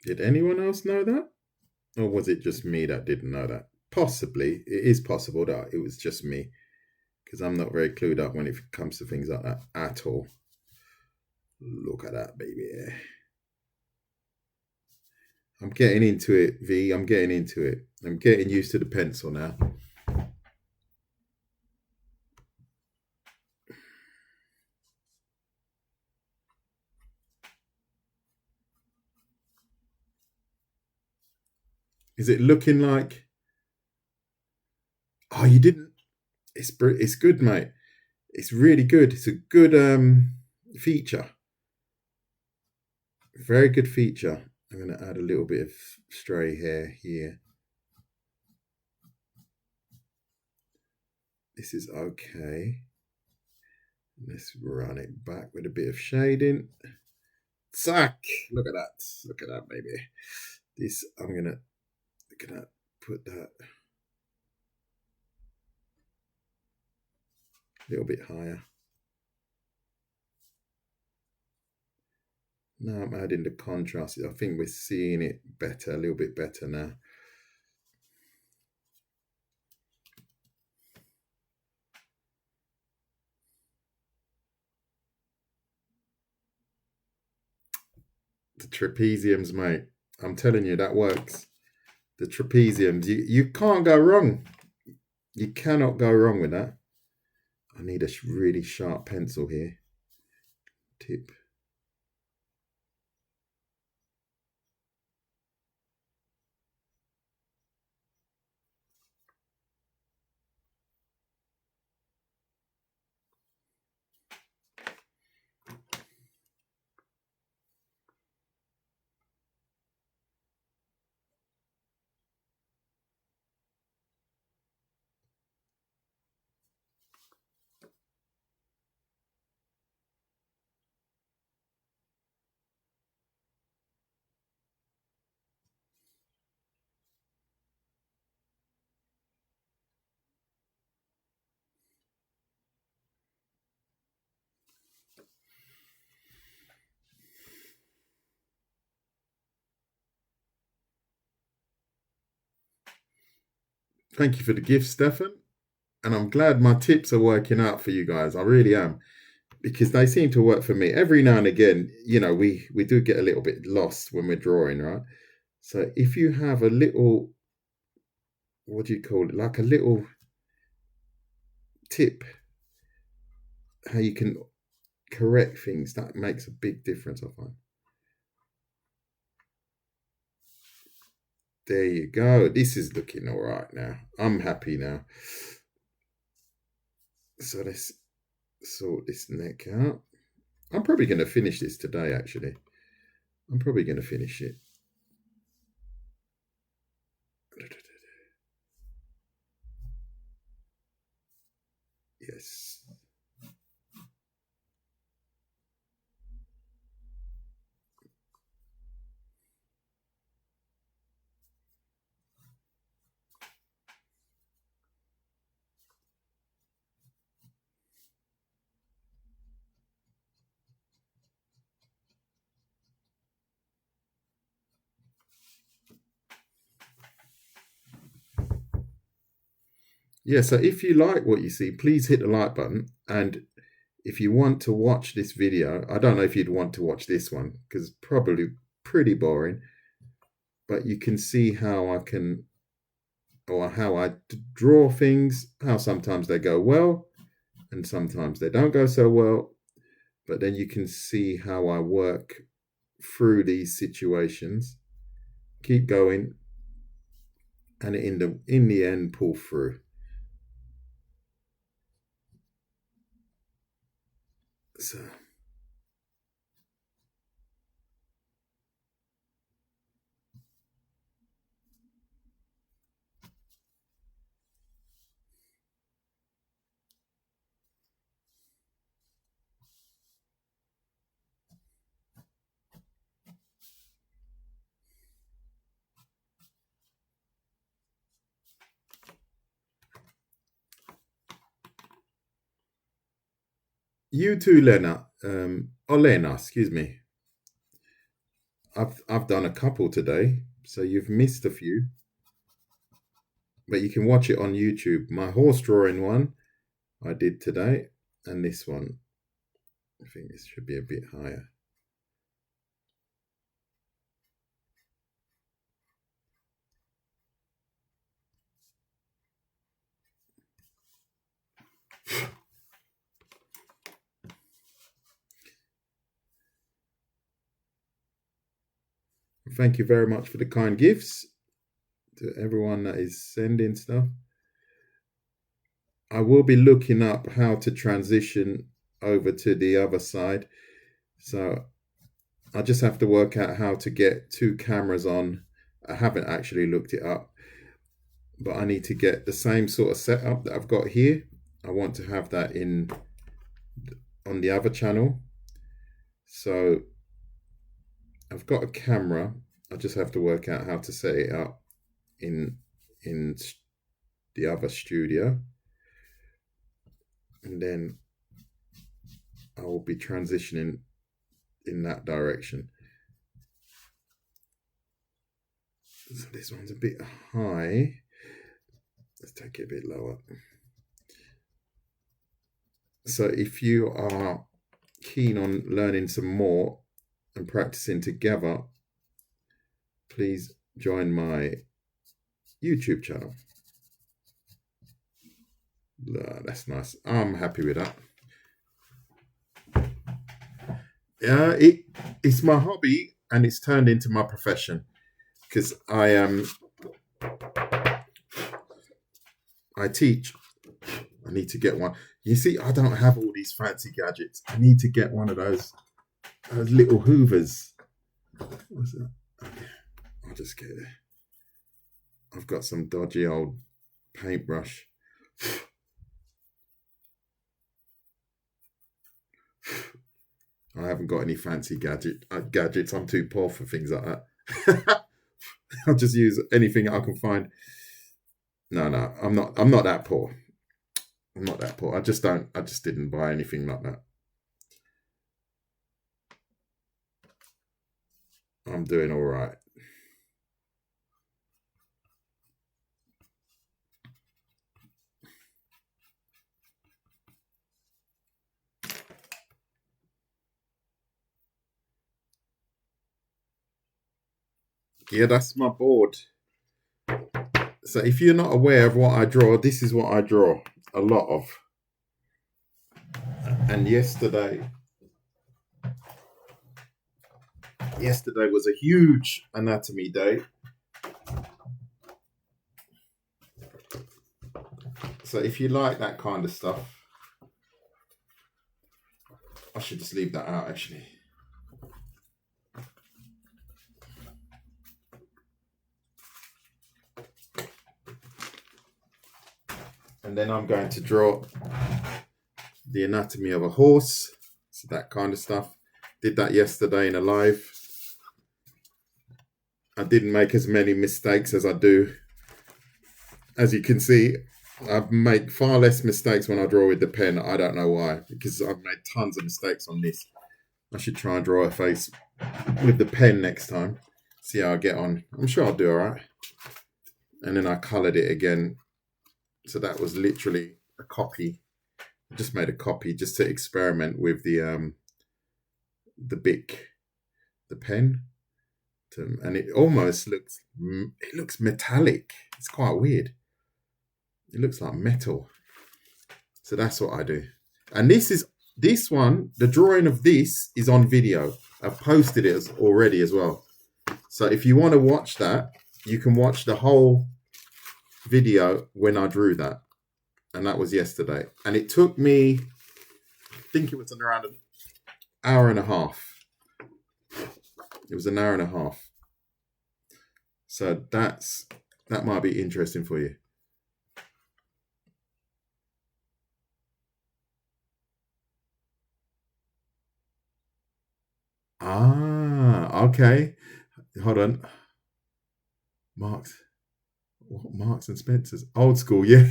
Did anyone else know that? Or was it just me that didn't know that? Possibly. It is possible that it was just me, because I'm not very clued up when it comes to things like that at all. Look at that, baby. I'm getting into it, V. I'm getting into it. I'm getting used to the pencil now. Is it looking like... Oh, you didn't... It's good, mate. It's really good. It's a good feature. Very good feature. I'm going to add a little bit of stray hair here. This is okay. Let's run it back with a bit of shading. Zack! Look at that. Look at that, baby. This, I'm going to put that a little bit higher. Now I'm adding the contrast. I think we're seeing it better, a little bit better now. The trapeziums, mate. I'm telling you, that works. The trapeziums, you can't go wrong. You cannot go wrong with that. I need a really sharp pencil here. Tip. Thank you for the gift, Stefan. And I'm glad my tips are working out for you guys. I really am. Because they seem to work for me. Every now and again, you know, we do get a little bit lost when we're drawing, right? So if you have a little, what do you call it? Like a little tip, how you can correct things, that makes a big difference, I find. There you go. This is looking all right now. I'm happy now. So let's sort this neck out. I'm probably going to finish this today, actually. I'm probably going to finish it. Yes. Yeah, so if you like what you see, please hit the like button. And if you want to watch this video, I don't know if you'd want to watch this one because it's probably pretty boring, but you can see how I can, or how I draw things, how sometimes they go well and sometimes they don't go so well. But then you can see how I work through these situations, keep going, and in the end pull through. So you too, Lena. Or Lena, excuse me. I've done a couple today, so you've missed a few, but you can watch it on YouTube. My horse drawing one I did today, and this one. I think this should be a bit higher. Thank you very much for the kind gifts to everyone that is sending stuff. I will be looking up how to transition over to the other side. So I just have to work out how to get two cameras on. I haven't actually looked it up, but I need to get the same sort of setup that I've got here. I want to have that on the other channel. So I've got a camera. I just have to work out how to set it up in the other studio. And then I will be transitioning in that direction. So this one's a bit high. Let's take it a bit lower. So if you are keen on learning some more and practicing together, please join my YouTube channel. That's nice. I'm happy with that. Yeah, it's my hobby and it's turned into my profession because I teach. I need to get one. You see, I don't have all these fancy gadgets. I need to get one of those little hoovers. What's that? Okay, I'll just get it. I've got some dodgy old paintbrush. I haven't got any fancy gadgets. I'm too poor for things like that. I'll just use anything I can find. No, I'm not that poor. I'm not that poor. I just didn't buy anything like that. I'm doing all right. Yeah, that's my board. So if you're not aware of what I draw, this is what I draw a lot of. And yesterday was a huge anatomy day. So if you like that kind of stuff, I should just leave that out actually. And then I'm going to draw the anatomy of a horse. So that kind of stuff. Did that yesterday in a live. I didn't make as many mistakes as I do. As you can see, I make far less mistakes when I draw with the pen. I don't know why, because I've made tons of mistakes on this. I should try and draw a face with the pen next time. See how I get on. I'm sure I'll do all right. And then I coloured it again. So that was literally a copy. I just made a copy just to experiment with the Bic, the pen. And it almost looks metallic. It's quite weird. It looks like metal. So that's what I do. And this one, the drawing of this is on video. I've posted it already as well. So if you want to watch that, you can watch the whole video when I drew that. And that was yesterday. And it took me, I think it was around hour and a half. It was an hour and a half. So that might be interesting for you. Ah, okay. Hold on. Marks and Spencer's. Old school, yeah.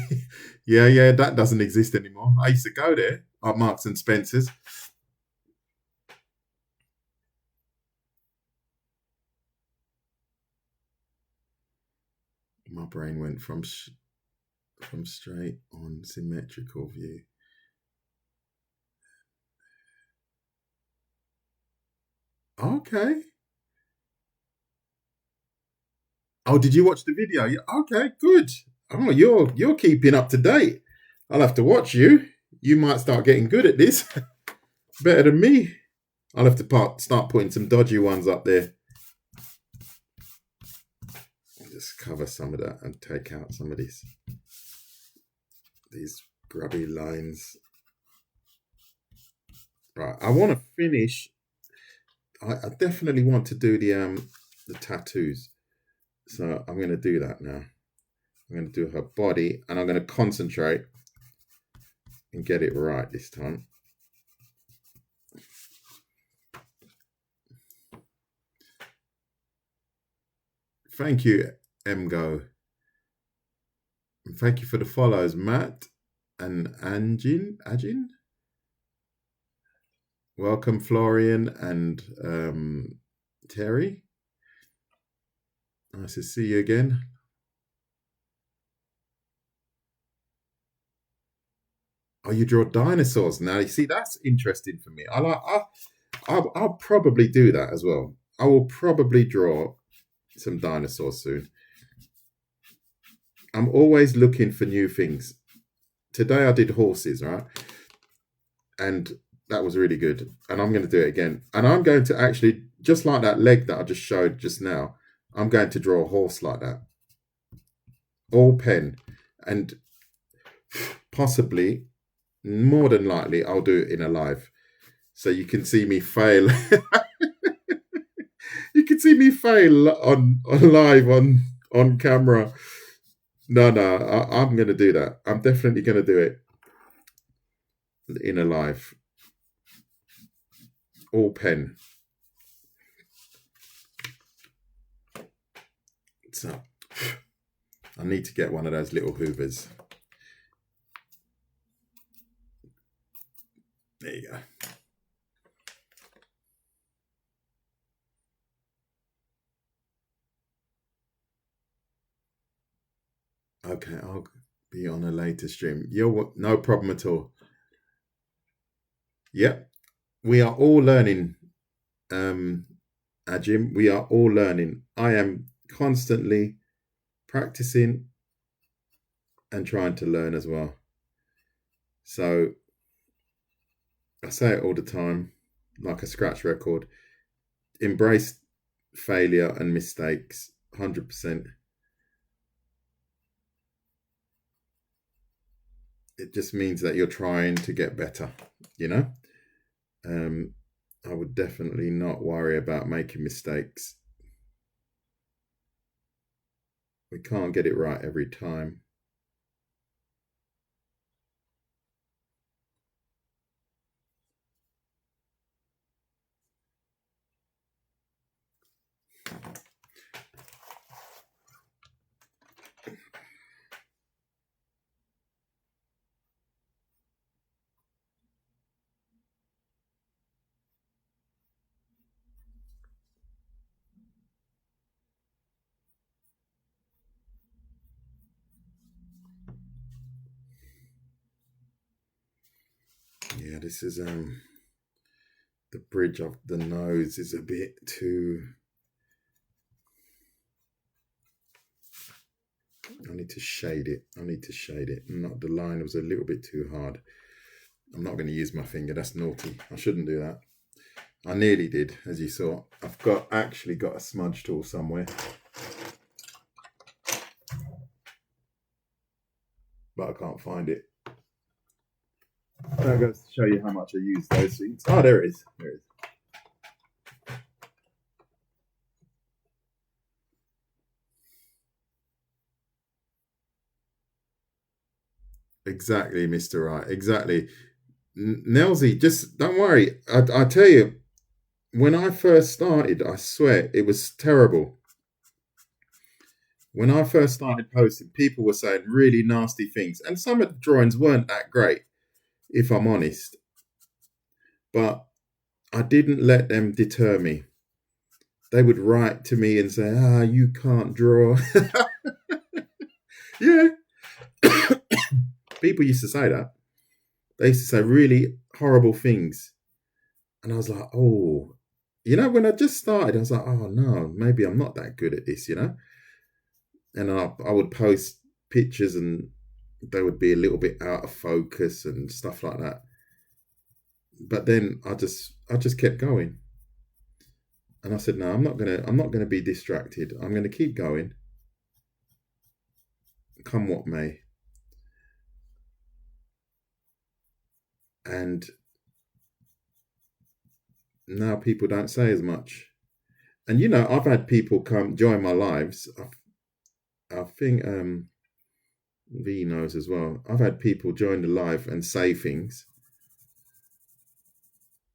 yeah, that doesn't exist anymore. I used to go there at Marks and Spencer's. My brain went from straight on symmetrical view. Okay. Oh, did you watch the video? Yeah. Okay, good. Oh, you're keeping up to date. I'll have to watch you. You might start getting good at this. Better than me. I'll have to start putting some dodgy ones up there. I'll just cover some of that and take out some of these grubby lines. Right, I want to finish. I definitely want to do the tattoos. So I'm going to do that now. I'm going to do her body, and I'm going to concentrate and get it right this time. Thank you, Mgo. And thank you for the follows, Matt and Ajin. Welcome, Florian and Terry. Nice to see you again. Oh, you draw dinosaurs now. You see, that's interesting for me. I'll probably do that as well. I will probably draw some dinosaurs soon. I'm always looking for new things. Today I did horses, right? And that was really good. And I'm going to do it again. And I'm going to actually, just like that leg that I just showed just now, I'm going to draw a horse like that. All pen. And possibly, more than likely, I'll do it in a live. So you can see me fail. You can see me fail on live on camera. No, I'm going to do that. I'm definitely going to do it in a live. All pen. So I need to get one of those little hoovers. There you go. Okay, I'll be on a later stream. No problem at all. Yep, we are all learning, Ajim. We are all learning. I am constantly practicing and trying to learn as well. So I say it all the time, like a scratch record. Embrace failure and mistakes, 100%. It just means that you're trying to get better, you know? I would definitely not worry about making mistakes. We can't get it right every time. Yeah, this is the bridge of the nose is a bit too. I need to shade it. Not the line was a little bit too hard. I'm not going to use my finger. That's naughty. I shouldn't do that. I nearly did, as you saw. I've actually got a smudge tool somewhere, but I can't find it. That goes to show you how much I use those things. Oh, there it is. There it is. Exactly, Mr. Right. Exactly. Nelsy, just don't worry. I tell you, when I first started, I swear it was terrible. When I first started posting, people were saying really nasty things, and some of the drawings weren't that great, if I'm honest. But I didn't let them deter me. They would write to me and say, you can't draw. Yeah. People used to say that. They used to say really horrible things. And I was like, oh, when I just started, I was like, oh no, maybe I'm not that good at this, And I would post pictures and they would be a little bit out of focus and stuff like that. But then I just kept going. And I said, no, I'm not gonna be distracted. I'm gonna keep going. Come what may. And now people don't say as much. And I've had people come join my lives. I think V knows as well. I've had people join the live and say things.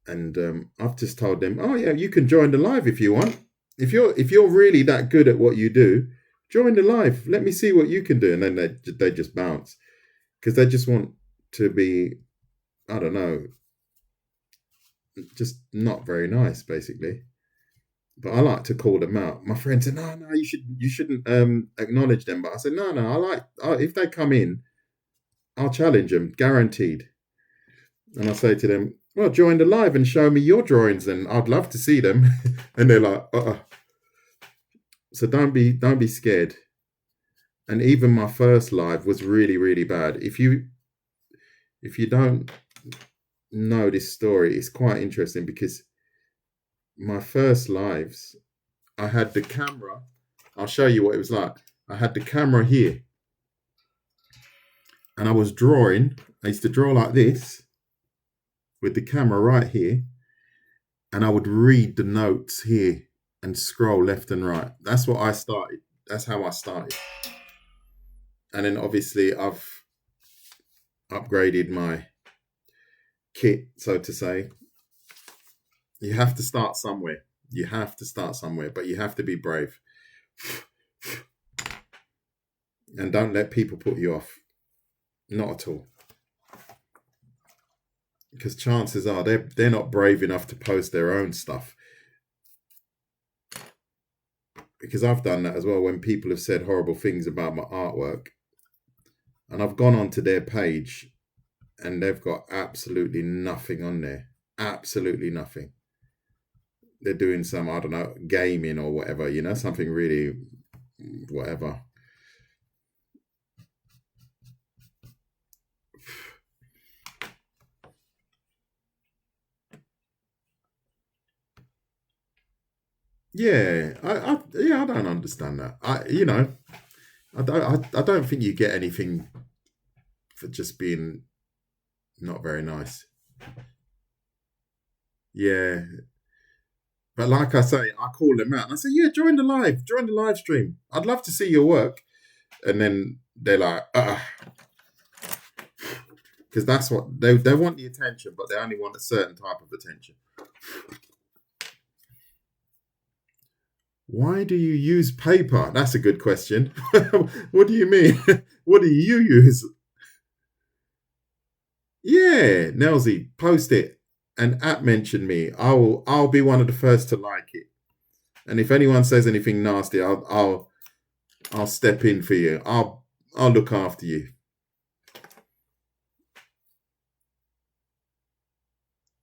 And I've just told them, oh yeah, you can join the live if you want. If you're really that good at what you do, join the live. Let me see what you can do. And then they just bounce because they just want to be, I don't know, just not very nice, basically. But I like to call them out. My friend said, no, you shouldn't acknowledge them. But I said, no, if they come in, I'll challenge them, guaranteed. And I say to them, well, join the live and show me your drawings, and I'd love to see them. And they're like, So don't be scared. And even my first live was really, really bad. If you don't know this story, it's quite interesting because my first lives, I had the camera. I'll show you what it was like. I had the camera here. And I was drawing. I used to draw like this with the camera right here. And I would read the notes here and scroll left and right. That's what I started. That's how I started. And then obviously I've upgraded my kit, so to say. You have to start somewhere. But you have to be brave. And don't let people put you off. Not at all. Because chances are they're not brave enough to post their own stuff. Because I've done that as well when people have said horrible things about my artwork. And I've gone onto their page and they've got absolutely nothing on there. Absolutely nothing. They're doing some, I don't know, gaming or whatever, something really whatever. Yeah, I don't understand that. I don't think you get anything for just being not very nice. Yeah. But like I say, I call them out and I say, yeah, join the live stream. I'd love to see your work. And then they're like, because that's what they want, the attention, but they only want a certain type of attention. Why do you use paper? That's a good question. What do you mean? What do you use? Yeah, Nelsy, post it and mention me. I'll be one of the first to like it. And if anyone says anything nasty, I'll step in for you. I'll look after you.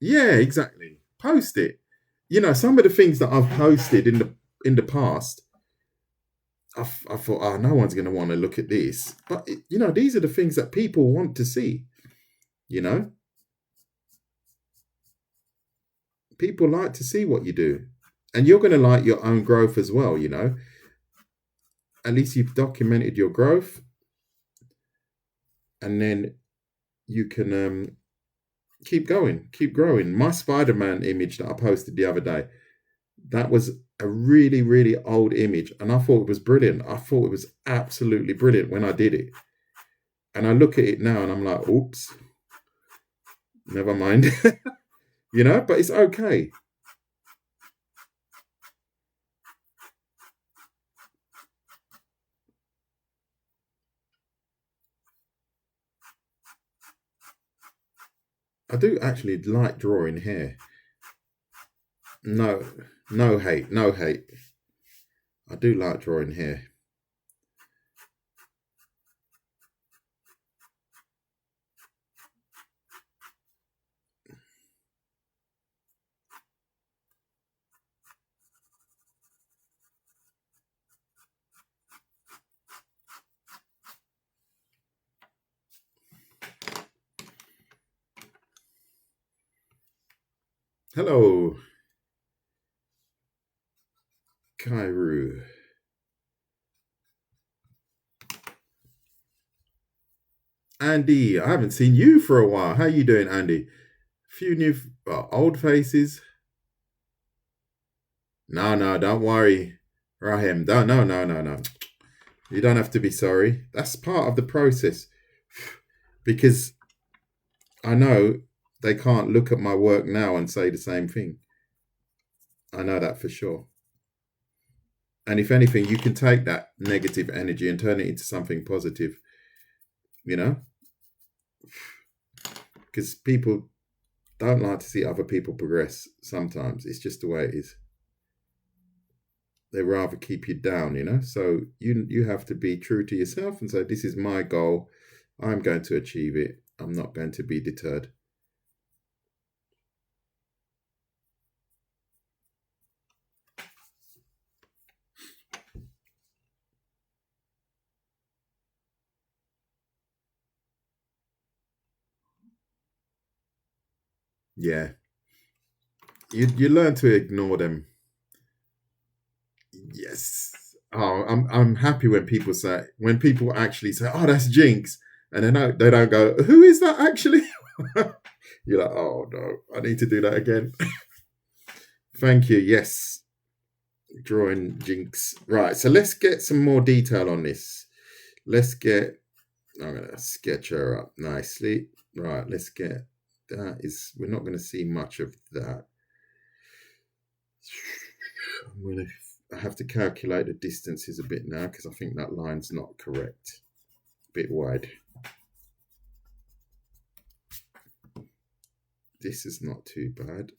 Yeah, exactly. Post it. Some of the things that I've posted in the past, I thought, no one's going to want to look at this. But these are the things that people want to see. People like to see what you do, and you're going to like your own growth as well. At least you've documented your growth, and then you can keep going, keep growing. My Spider-Man image that I posted the other day, that was a really, really old image, and I thought it was brilliant. I thought it was absolutely brilliant when I did it. And I look at it now and I'm like, oops, never mind. But it's okay. I do actually like drawing hair. No, no hate, no hate. I do like drawing hair. Hello, Kairu. Andy, I haven't seen you for a while. How you doing, Andy? Few new old faces. No, don't worry, Rahim. Don't, no. You don't have to be sorry. That's part of the process. Because I know they can't look at my work now and say the same thing. I know that for sure. And if anything, you can take that negative energy and turn it into something positive, you know? Because people don't like to see other people progress sometimes. It's just the way it is. They rather keep you down, So you have to be true to yourself and say, this is my goal. I'm going to achieve it. I'm not going to be deterred. Yeah. You learn to ignore them. Yes. Oh, I'm happy when people actually say, "Oh, that's Jinx," and they don't go, "Who is that actually?" You're like, "Oh no, I need to do that again." Thank you. Yes, drawing Jinx. Right. So let's get some more detail on this. I'm gonna sketch her up nicely. Right. Let's get that. We're not gonna see much of that. I have to calculate the distances a bit now because I think that line's not correct. A bit wide. This is not too bad.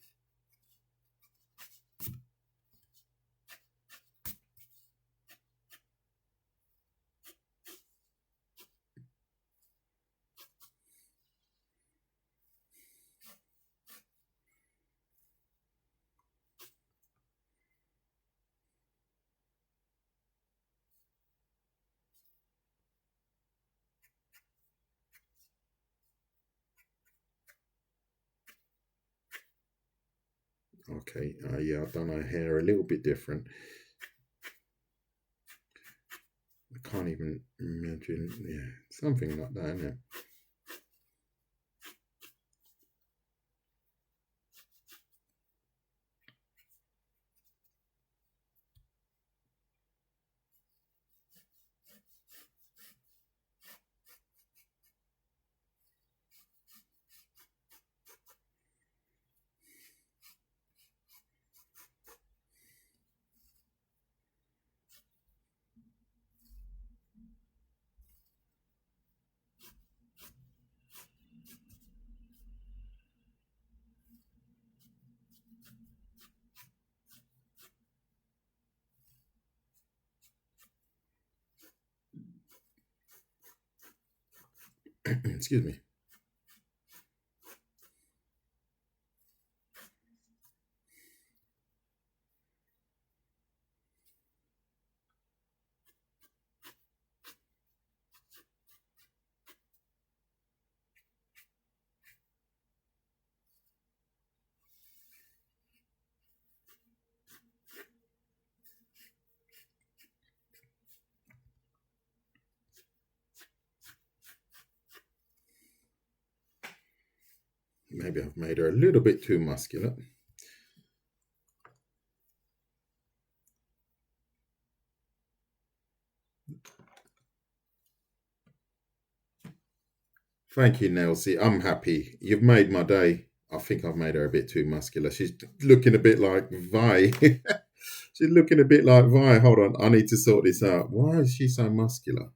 Okay, yeah, I've done her hair a little bit different. I can't even imagine, yeah, something like that, isn't it? Excuse me. maybe I've made her a little bit too muscular. Thank you, Nelsie. I'm happy. You've made my day. I think I've made her a bit too muscular. She's looking a bit like Vi. She's looking a bit like Vi. Hold on. I need to sort this out. Why is she so muscular?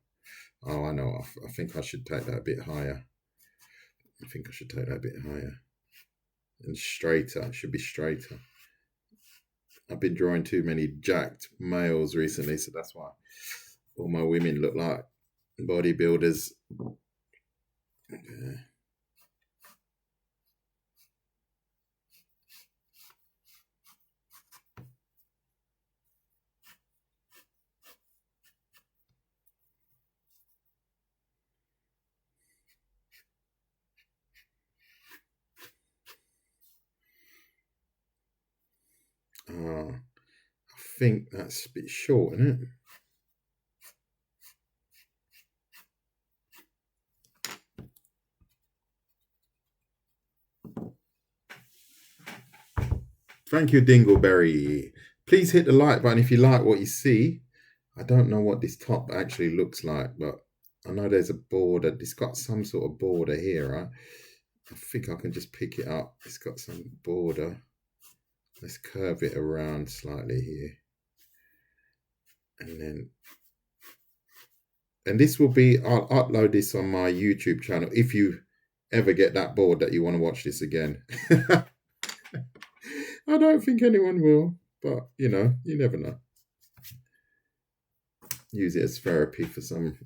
Oh, I know. I think I should take that a bit higher. I think I should take that a bit higher. And straighter. It should be straighter. I've been drawing too many jacked males recently, so that's why all my women look like bodybuilders. Okay. I think that's a bit short, isn't it? Thank you, Dingleberry. Please hit the like button if you like what you see. I don't know what this top actually looks like, but I know there's a border. It's got some sort of border here, right? I think I can just pick it up. It's got some border. Let's curve it around slightly here. And this will be, I'll upload this on my YouTube channel if you ever get that bored that you want to watch this again. I don't think anyone will, but you know, you never know. Use it as therapy for something.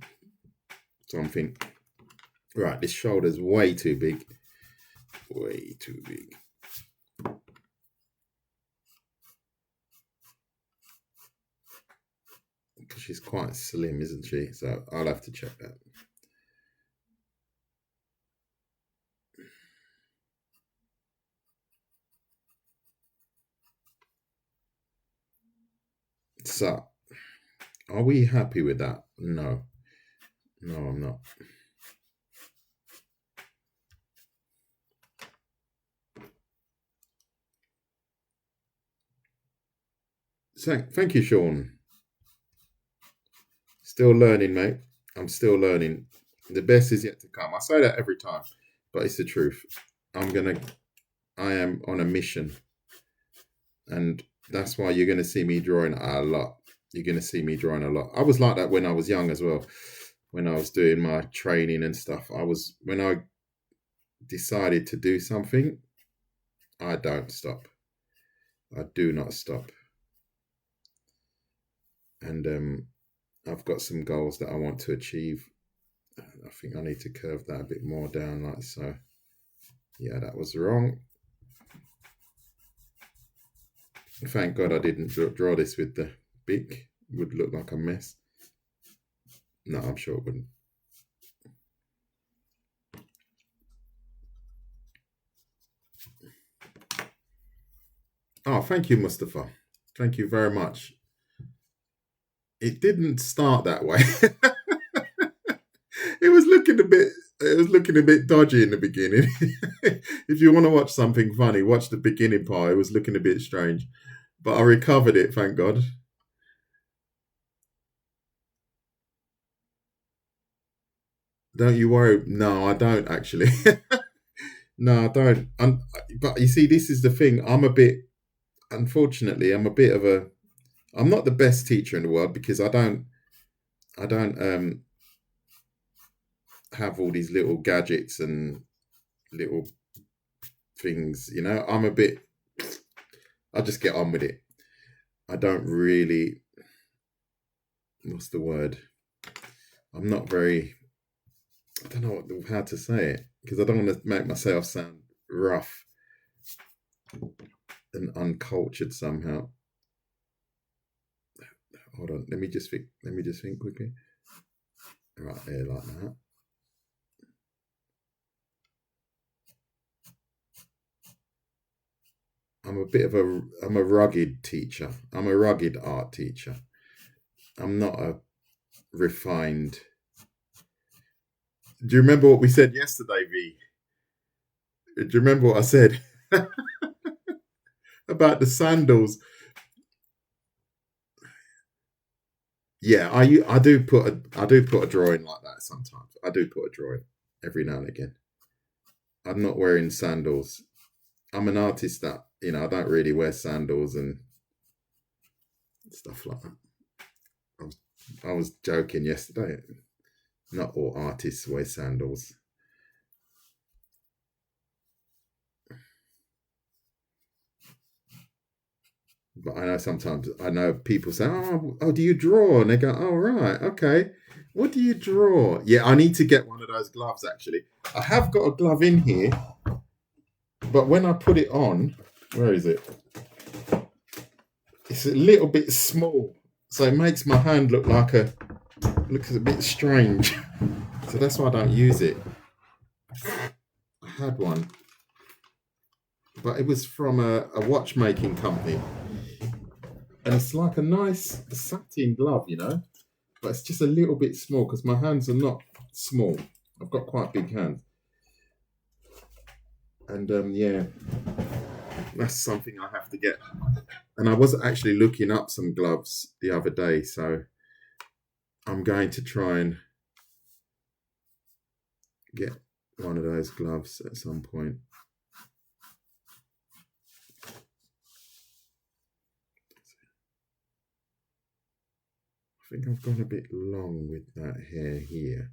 Right, this shoulder's way too big. Way too big. Because she's quite slim, isn't she? So I'll have to check that. So, are we happy with that? No. No, I'm not. So, thank you, Sean. Still learning, mate. I'm still learning. The best is yet to come. I say that every time, but it's the truth. I am on a mission. And that's why you're going to see me drawing a lot. You're going to see me drawing a lot. I was like that when I was young as well. When I was doing my training and stuff, when I decided to do something, I don't stop. I do not stop. And I've got some goals that I want to achieve. I think I need to curve that a bit more down like so. Yeah, that was wrong. Thank God I didn't draw this with the beak. It would look like a mess. No, I'm sure it wouldn't. Oh, thank you, Mustafa. Thank you very much. It didn't start that way. It was looking a bit dodgy in the beginning. If you want to watch something funny, watch the beginning part. It was looking a bit strange. But I recovered it, thank God. Don't you worry. No, I don't actually. No, I don't. But you see, this is the thing. Unfortunately, I'm not the best teacher in the world because I don't have all these little gadgets and little things, you know. I just get on with it. I don't really, what's the word? I'm not very, I don't know how to say it because I don't want to make myself sound rough and uncultured somehow. Hold on, let me just think quickly. Right there, like that. I'm a rugged teacher. I'm a rugged art teacher. I'm not a refined. Do you remember what we said yesterday, V? Do you remember what I said about the sandals? Yeah, I do put a drawing like that sometimes. I do put a drawing every now and again. I'm not wearing sandals. I'm an artist that I don't really wear sandals and stuff like that. I was joking yesterday. Not all artists wear sandals. But I know sometimes people say, "Oh, do you draw?" And they go, "Oh, right, okay. What do you draw?" Yeah, I need to get one of those gloves. Actually, I have got a glove in here, but when I put it on, where is it? It's a little bit small, so it makes my hand looks a bit strange. So that's why I don't use it. I had one, but it was from a watchmaking company. And it's like a nice satin glove, but it's just a little bit small because my hands are not small. I've got quite big hands. And yeah, that's something I have to get. And I was actually looking up some gloves the other day, so I'm going to try and get one of those gloves at some point. I think I've gone a bit long with that hair here.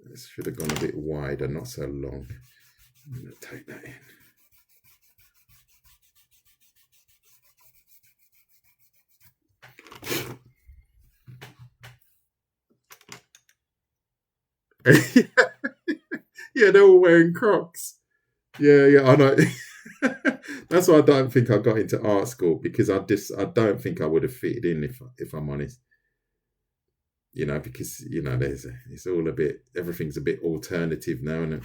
This should have gone a bit wider, not so long. I'm going to take that in. Yeah, they're all wearing Crocs. Yeah, I know. That's why I don't think I got into art school, because I don't think I would have fitted in if I'm honest. Because it's all everything's a bit alternative now, and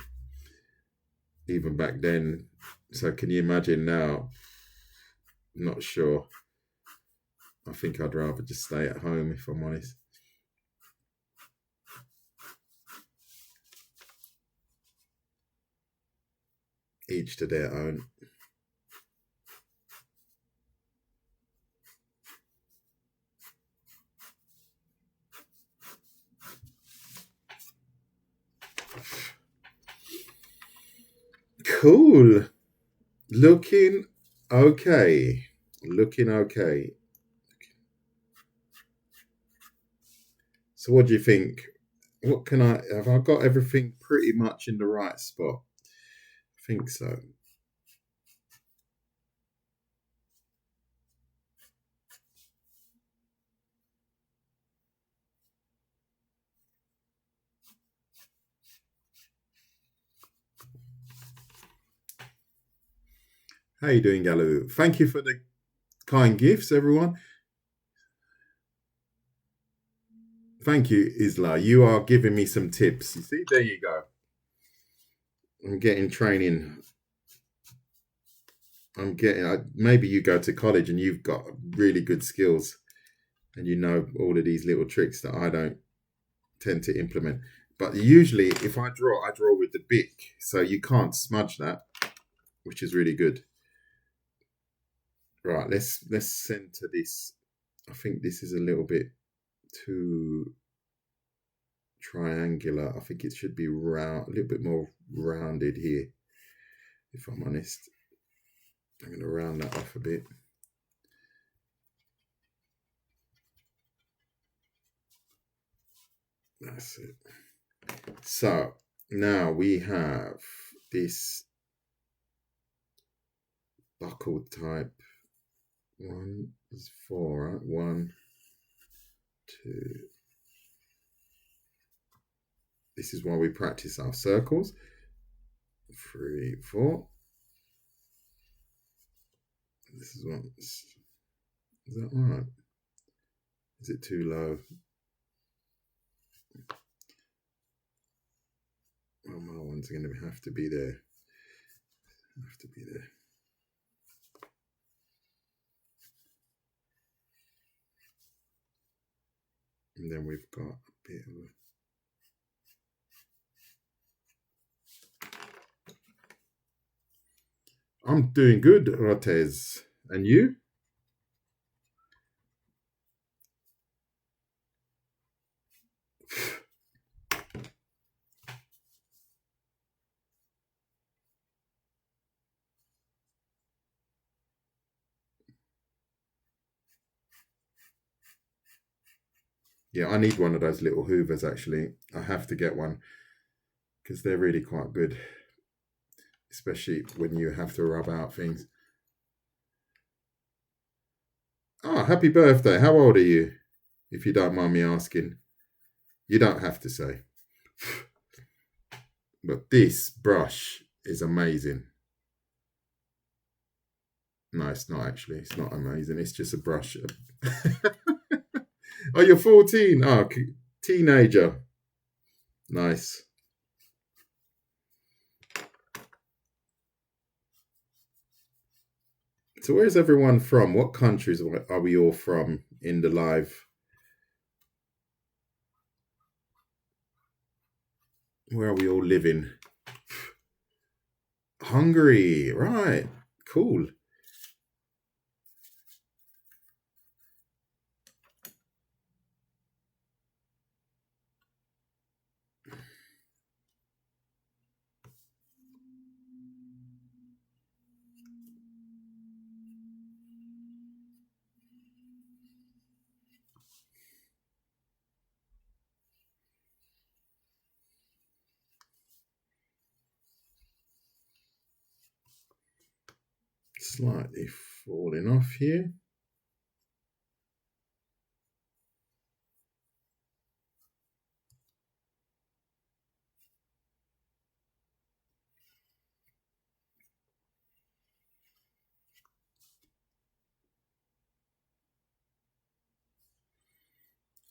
even back then. So can you imagine now? Not sure. I think I'd rather just stay at home, if I'm honest. Each to their own. Cool. Looking okay. So what do you think? Have I got everything pretty much in the right spot? I think so. How you doing, Galoo? Thank you for the kind gifts, everyone. Thank you, Isla. You are giving me some tips. You see, there you go. I'm getting training. Maybe you go to college and you've got really good skills and you know all of these little tricks that I don't tend to implement. But usually if I draw with the Bic, so you can't smudge that, which is really good. Right, let's center this. I think this is a little bit too triangular. I think it should be round, a little bit more rounded here, if I'm honest. I'm going to round that off a bit. That's it. So now we have this buckled type. 1 is 4, right? 1, 2. This is why we practice our circles. 3, 4. This is 1. Is that right? Is it too low? Oh, my one's going to have to be there. And then we've got a bit of a... I'm doing good, Rotez. And you? Yeah, I need one of those little hoovers, actually. I have to get one because they're really quite good, especially when you have to rub out things. Oh, happy birthday. How old are you? If you don't mind me asking. You don't have to say. But this brush is amazing. No, it's not actually. It's not amazing. It's just a brush. Oh, you're 14. Oh, teenager. Nice. So where's everyone from? What countries are we all from in the live? Where are we all living? Hungary. Right. Cool. Slightly falling off here.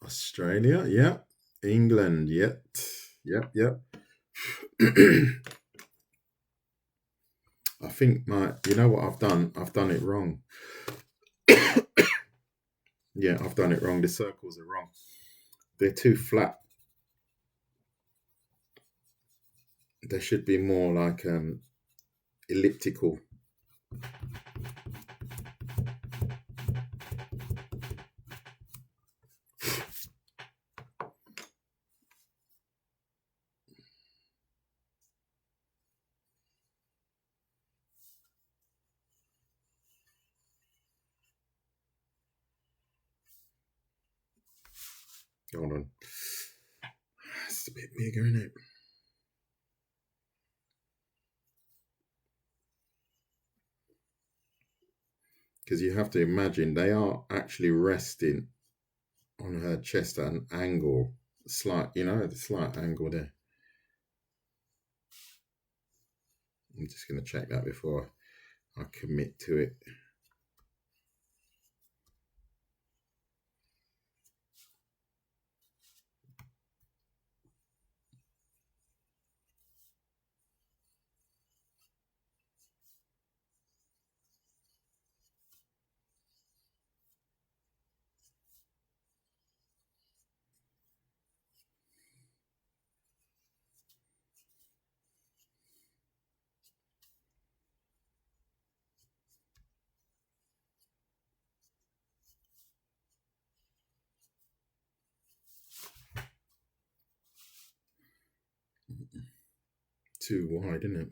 Australia, yep. England, yep. Yep. I think you know what I've done? I've done it wrong. Yeah, I've done it wrong. The circles are wrong. They're too flat. They should be more like elliptical. Hold on. It's a bit bigger, isn't it? Because you have to imagine they are actually resting on her chest at an angle. Slight, the slight angle there. I'm just going to check that before I commit to it. Too wide, isn't it?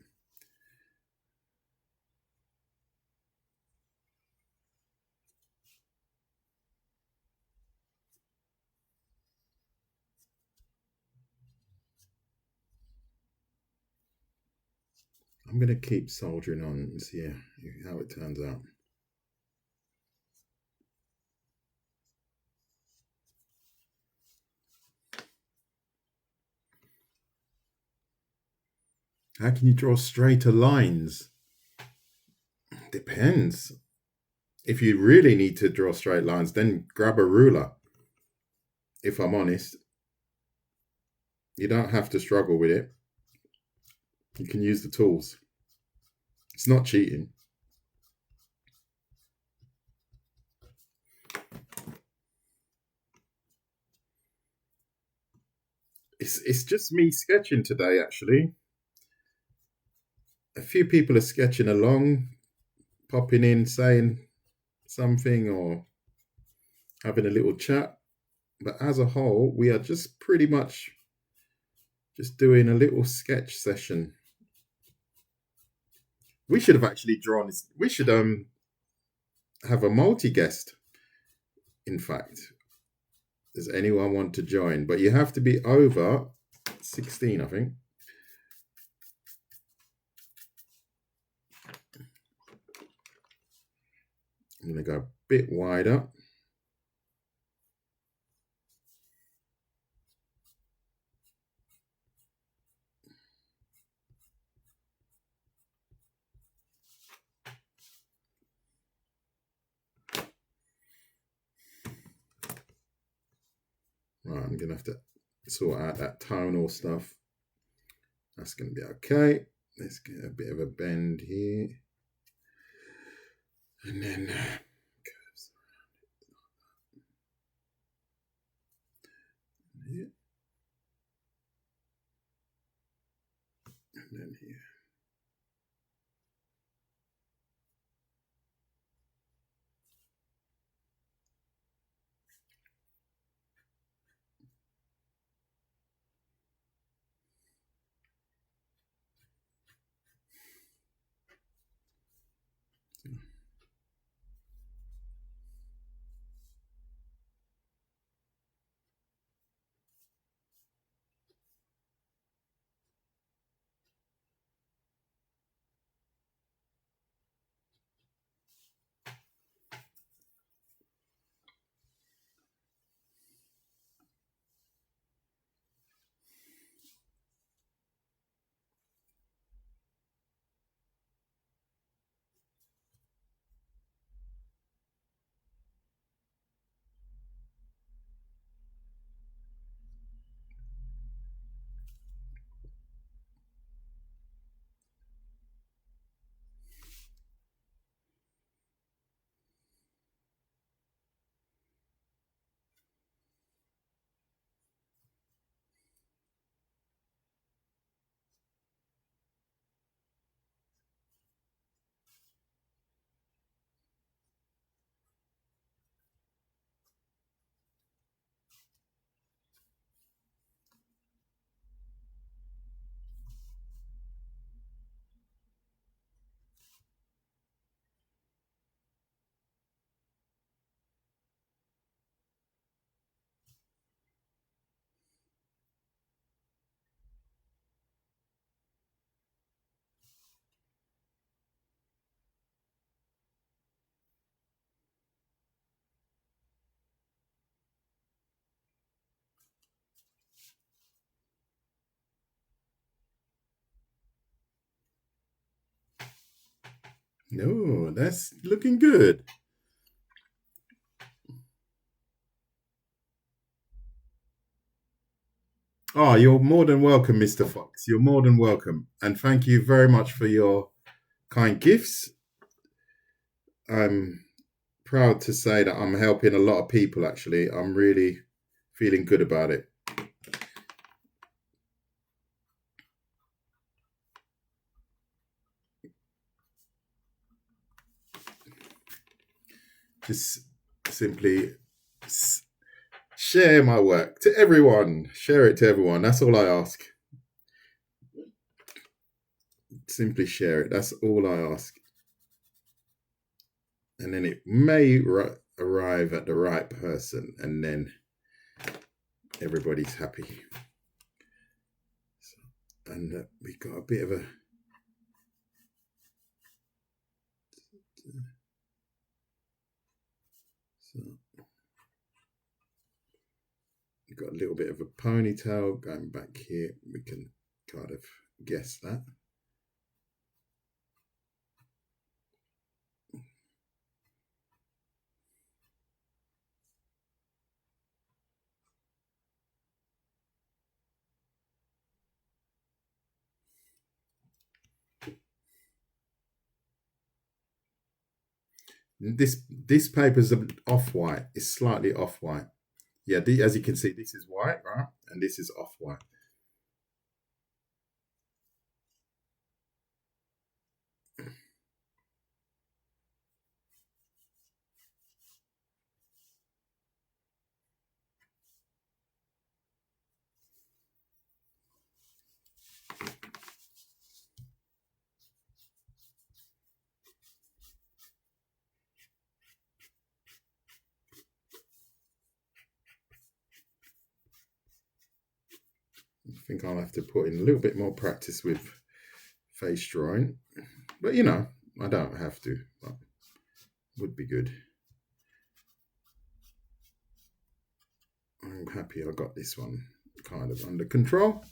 I'm going to keep soldiering on and see how it turns out. How can you draw straighter lines? Depends. If you really need to draw straight lines, then grab a ruler. If I'm honest, you don't have to struggle with it. You can use the tools. It's not cheating. It's just me sketching today, actually. A few people are sketching along. popping in, saying something or having a little chat. But as a whole, we are just pretty much just doing a little sketch session. We should have actually drawn this. We should have a multi-guest. In fact, does anyone want to join? But you have to be over 16, I think. I'm going to go a bit wider. Right, I'm going to have to sort out that tonal stuff. That's going to be okay. Let's get a bit of a bend here. And then curves here. And then here. No, that's looking good. Oh, you're more than welcome, Mr. Fox. You're more than welcome. And thank you very much for your kind gifts. I'm proud to say that I'm helping a lot of people, actually. I'm really feeling good about it. Just simply share my work to everyone. Share it to everyone. That's all I ask. Simply share it. That's all I ask. And then it may arrive at the right person, and then everybody's happy. So, and we got a bit of a so we've got a little bit of a ponytail going back here. We can kind of guess that. This paper's off-white. It's slightly off-white. Yeah, as you can see, this is white, right? And this is off-white. think I'll have to put in a little bit more practice with face drawing. But, you know, I don't have to. But would be good. I'm happy I got this one kind of under control.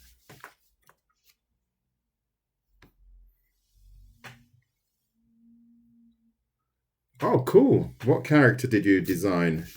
Oh, cool. What character did you design?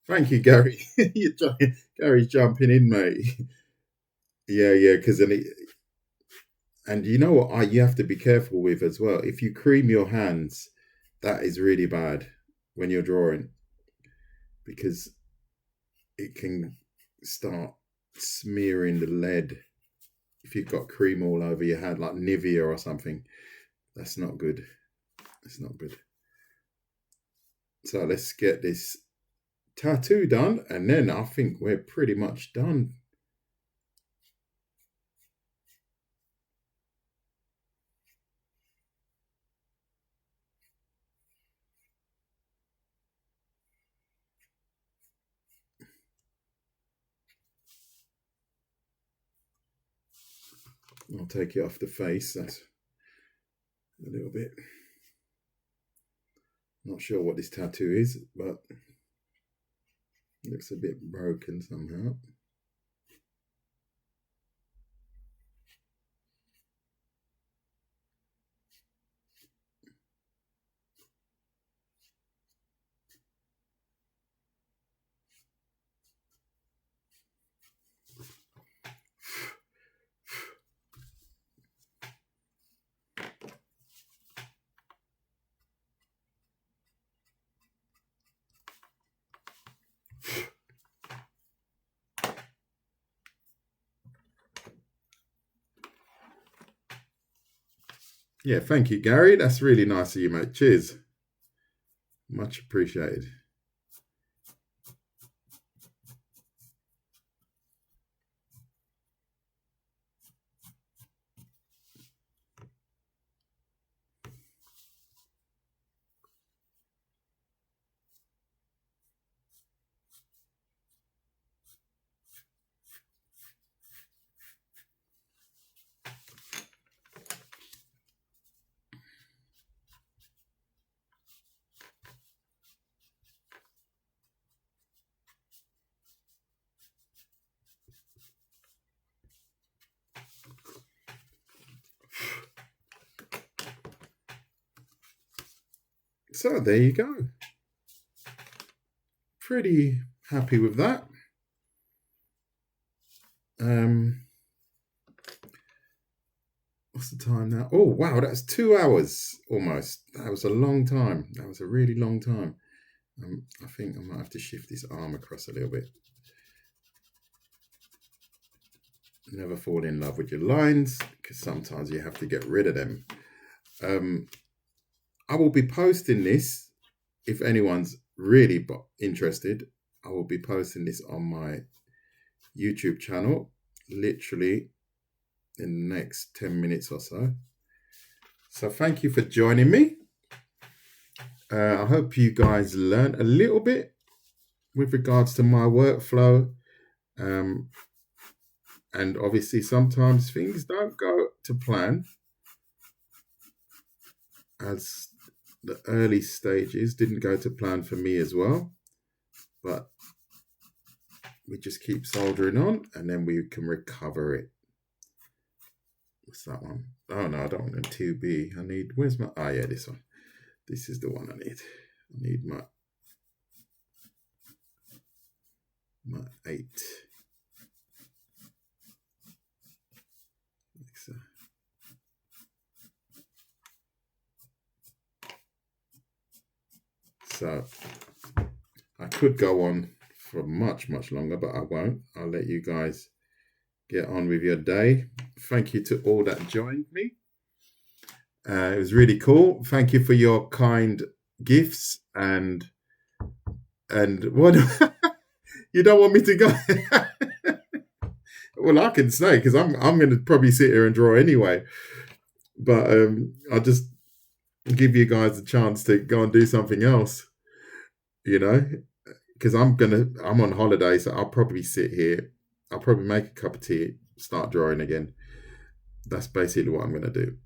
Thank you, Gary. Gary's jumping in, mate. Yeah, because then and you know what you have to be careful with as well. If you cream your hands, that is really bad when you're drawing, because it can start smearing the lead. If you've got cream all over your hand, like Nivea or something, that's not good. It's not good. So let's get this tattoo done, and then I think we're pretty much done. I'll take it off the face. That's a little bit. Not sure what this tattoo is, but it looks a bit broken somehow. Yeah, thank you, Gary. That's really nice of you, mate. Cheers. Much appreciated. So there you go. Pretty happy with that. What's the time now? Oh, wow, that's 2 hours almost. That was a long time. That was a really long time. I think I might have to shift this arm across a little bit. Never fall in love with your lines, because sometimes you have to get rid of them. I will be posting this, if anyone's really interested, I will be posting this on my YouTube channel, literally in the next 10 minutes or so. So thank you for joining me. I hope you guys learned a little bit with regards to my workflow. And obviously sometimes things don't go to plan, as the early stages didn't go to plan for me as well. But we just keep soldering on, and then we can recover it. What's that one? Oh no, I don't want a 2B. I need, where's my, oh yeah, this one. This is the one I need. I need my 8. Like so. So I could go on for much longer, but I won't. I'll let you guys get on with your day. Thank you to all that joined me. It was really cool. Thank you for your kind gifts and what you don't want me to go. Well, I can say because I'm going to probably sit here and draw anyway. But I'll just give you guys a chance to go and do something else. You know, because I'm on holiday, so I'll probably sit here. I'll probably make a cup of tea, start drawing again. That's basically what I'm going to do.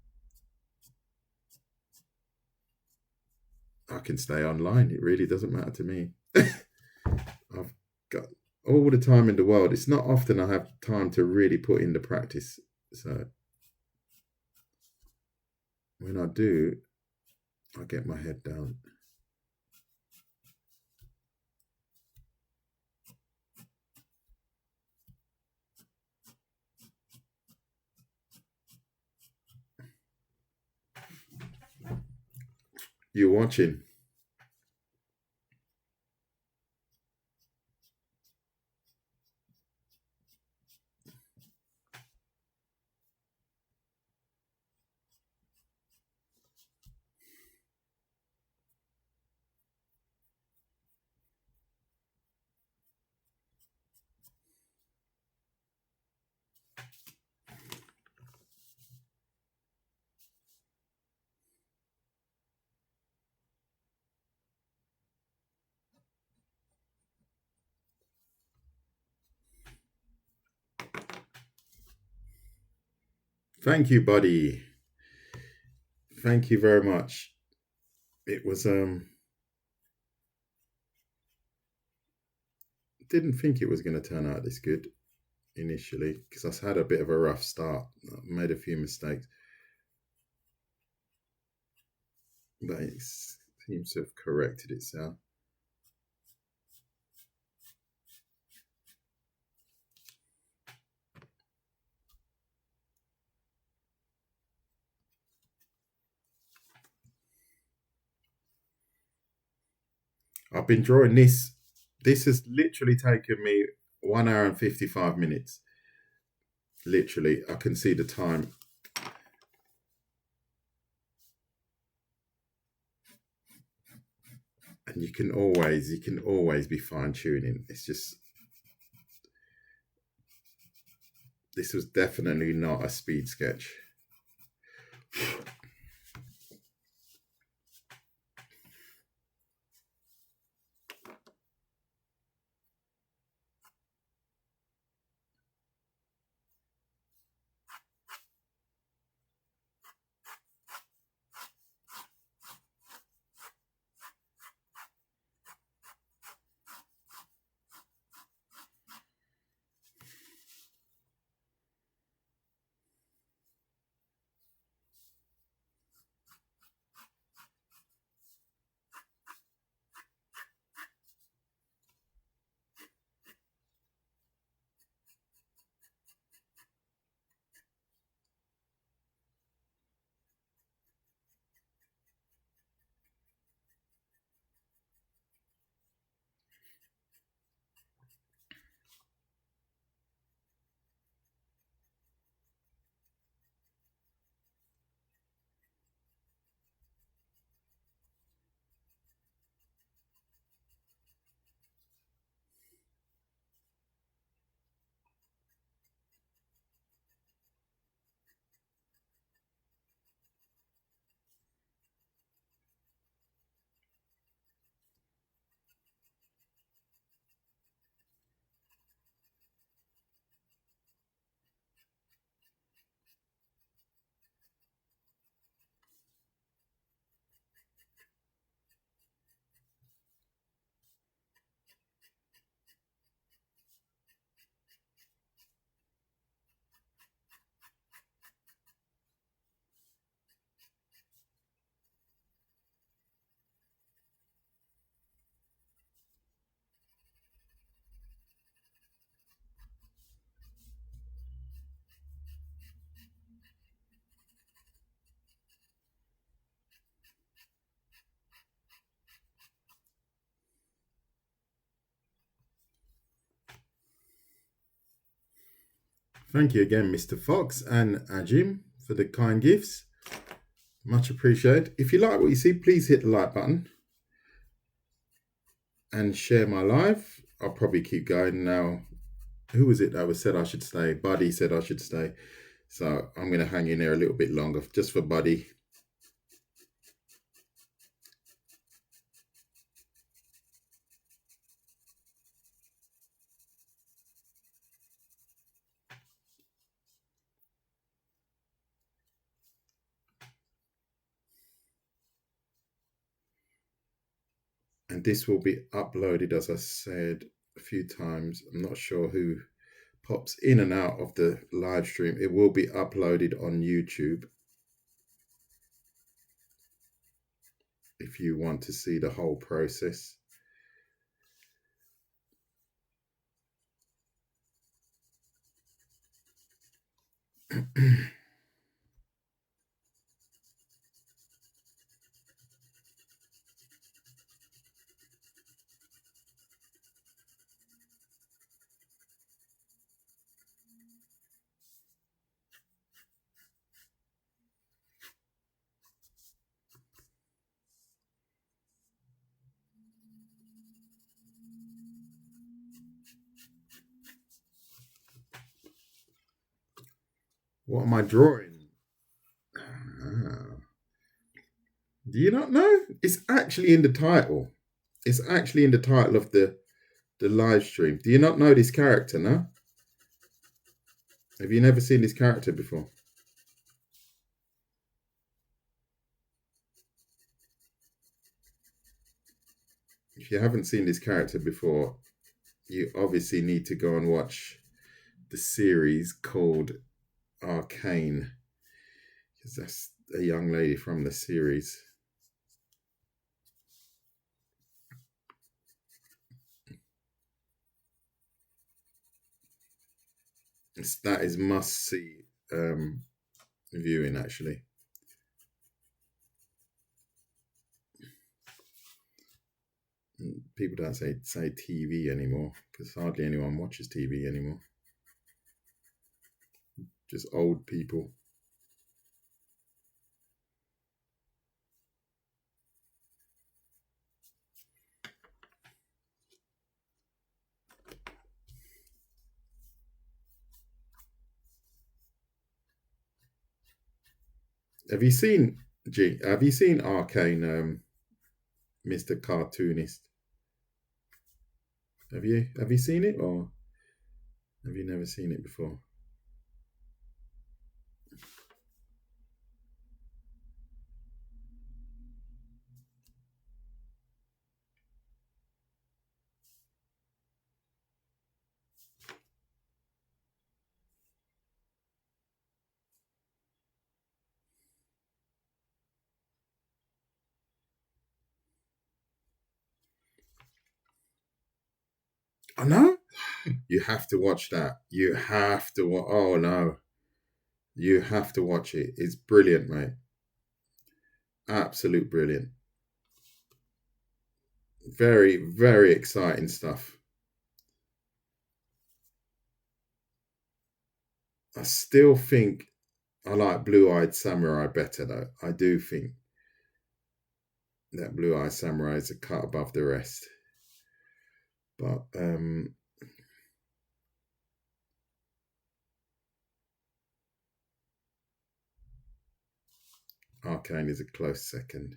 I can stay online. It really doesn't matter to me. I've got all the time in the world. It's not often I have time to really put in the practice. So when I do, I get my head down. You're watching. Thank you, buddy. Thank you very much. It was didn't think it was going to turn out this good initially because I had a bit of a rough start. I made a few mistakes, but it seems to have corrected itself. I've been drawing this. This has literally taken me 1 hour and 55 minutes. Literally, I can see the time. And you can always be fine tuning. It's just, this was definitely not a speed sketch. Thank you again, Mr. Fox and Ajim, for the kind gifts. Much appreciated. If you like what you see, please hit the like button and share my live. I'll probably keep going now. Who was it that was said I should stay? Buddy said I should stay. So I'm going to hang in there a little bit longer just for Buddy. And this will be uploaded, as I said a few times. I'm not sure who pops in and out of the live stream. It will be uploaded on YouTube if you want to see the whole process. What am I drawing? Do you not know? It's actually in the title. It's actually in the title of the live stream. Do you not know this character, no? Have you never seen this character before? If you haven't seen this character before, you obviously need to go and watch the series called Arcane, because that's a young lady from the series. That is must see viewing, actually. People don't say TV anymore because hardly anyone watches TV anymore. Just old people. Have you seen Arcane, Mr. Cartoonist? Have you seen it, or have you never seen it before? Oh no, you have to watch that. You have to watch. Oh no, you have to watch it. It's brilliant, mate. Absolute brilliant. Very, very exciting stuff. I still think I like Blue Eyed Samurai better, though. I do think that Blue Eyed Samurai is a cut above the rest. But Arcane is a close second.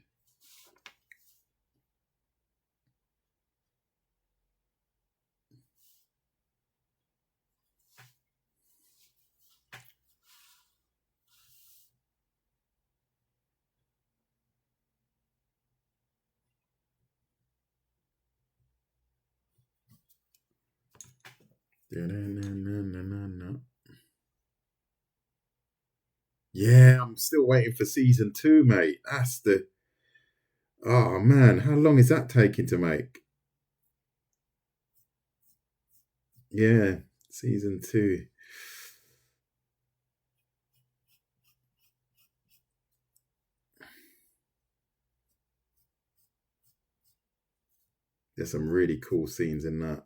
Yeah, I'm still waiting for season 2, mate. That's the. Oh man, how long is that taking to make? Yeah, season 2. There's some really cool scenes in that.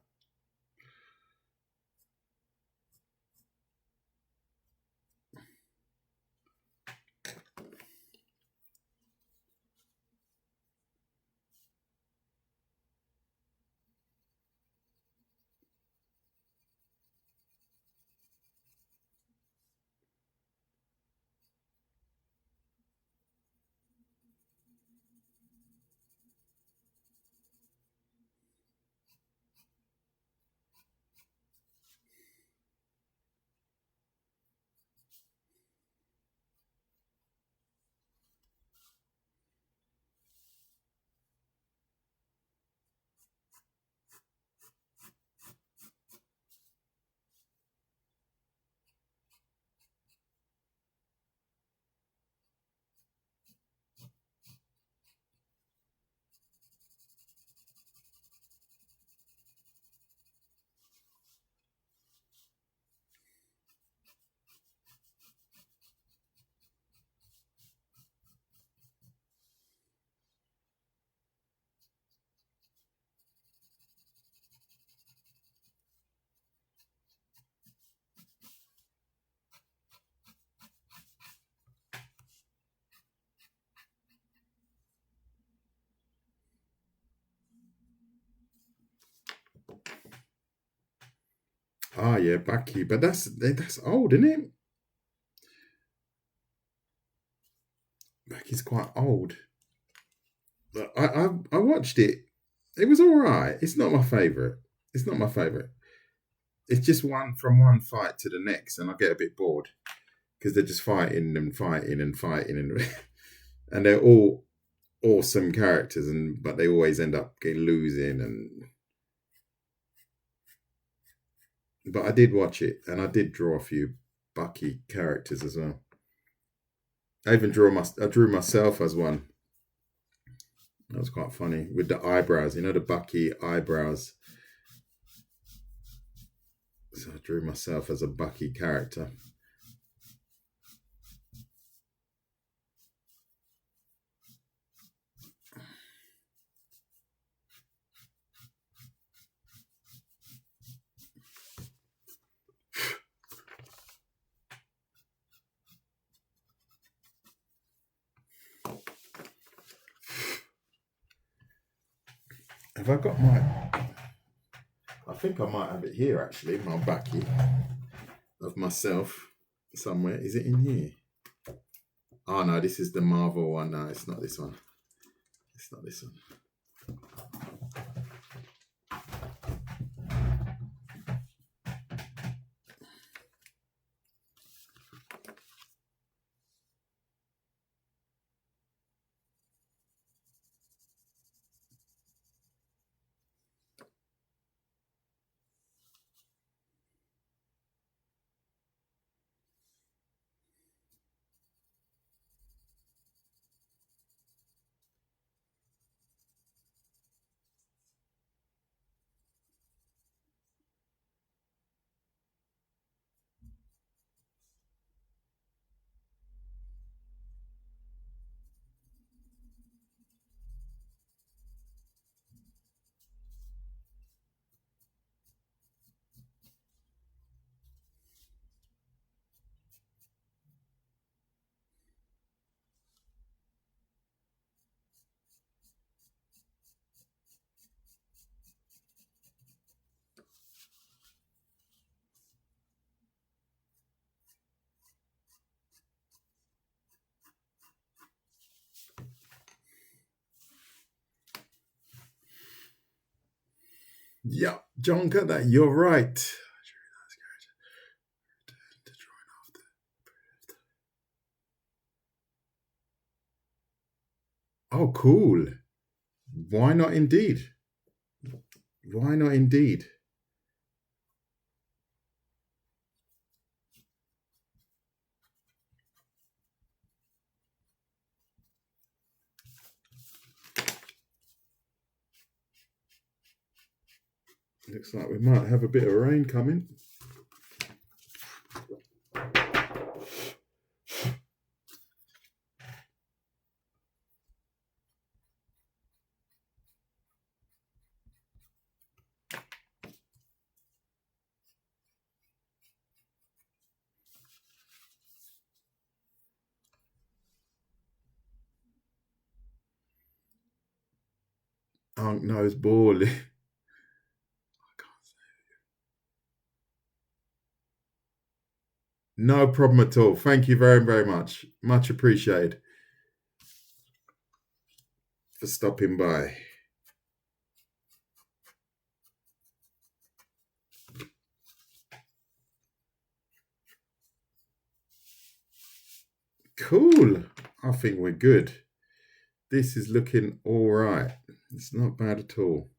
Oh yeah, Bucky, but that's old, isn't it? Bucky's quite old. But I watched it. It was all right. It's not my favorite. It's not my favorite. It's just one from one fight to the next, and I get a bit bored because they're just fighting and fighting and fighting, and and they're all awesome characters, and but they always end up losing. And but I did watch it, and I did draw a few Bucky characters as well. I drew myself as one. That was quite funny with the eyebrows. You know the Bucky eyebrows. So I drew myself as a Bucky character. Have I got my? I think I might have it here actually. My Bucky of myself somewhere. Is it in here? Oh no, this is the Marvel one. No, it's not this one. It's not this one. Yeah, John, got that. You're right. Oh, cool. Why not indeed? Why not indeed? Looks like we might have a bit of rain coming. Unc knows ball. No problem at all. Thank you very, very much. Much appreciated for stopping by. Cool. I think we're good. This is looking all right. It's not bad at all.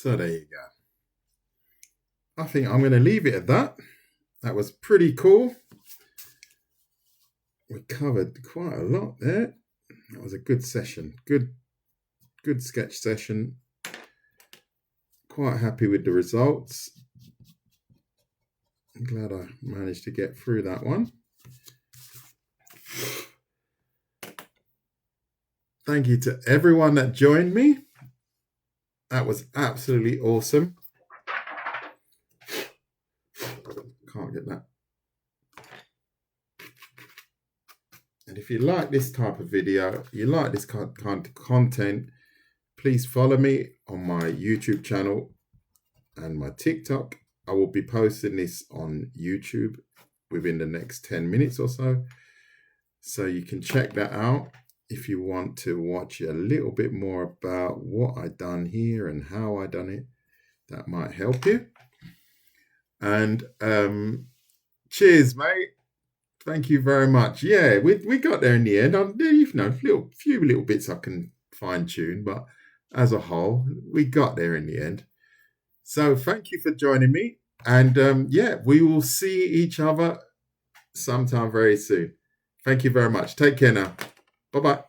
So there you go. I think I'm going to leave it at that. That was pretty cool. We covered quite a lot there. That was a good session. Good sketch session. Quite happy with the results. I'm glad I managed to get through that one. Thank you to everyone that joined me. That was absolutely awesome. Can't get that. And if you like this type of video, you like this kind of content, please follow me on my YouTube channel and my TikTok. I will be posting this on YouTube within the next 10 minutes or so. So you can check that out if you want to watch a little bit more about what I done here and how I done it. That might help you. And cheers, mate. Thank you very much. Yeah, we got there in the end. Few little bits I can fine tune, but as a whole, we got there in the end. So thank you for joining me. And we will see each other sometime very soon. Thank you very much. Take care now. Bye-bye.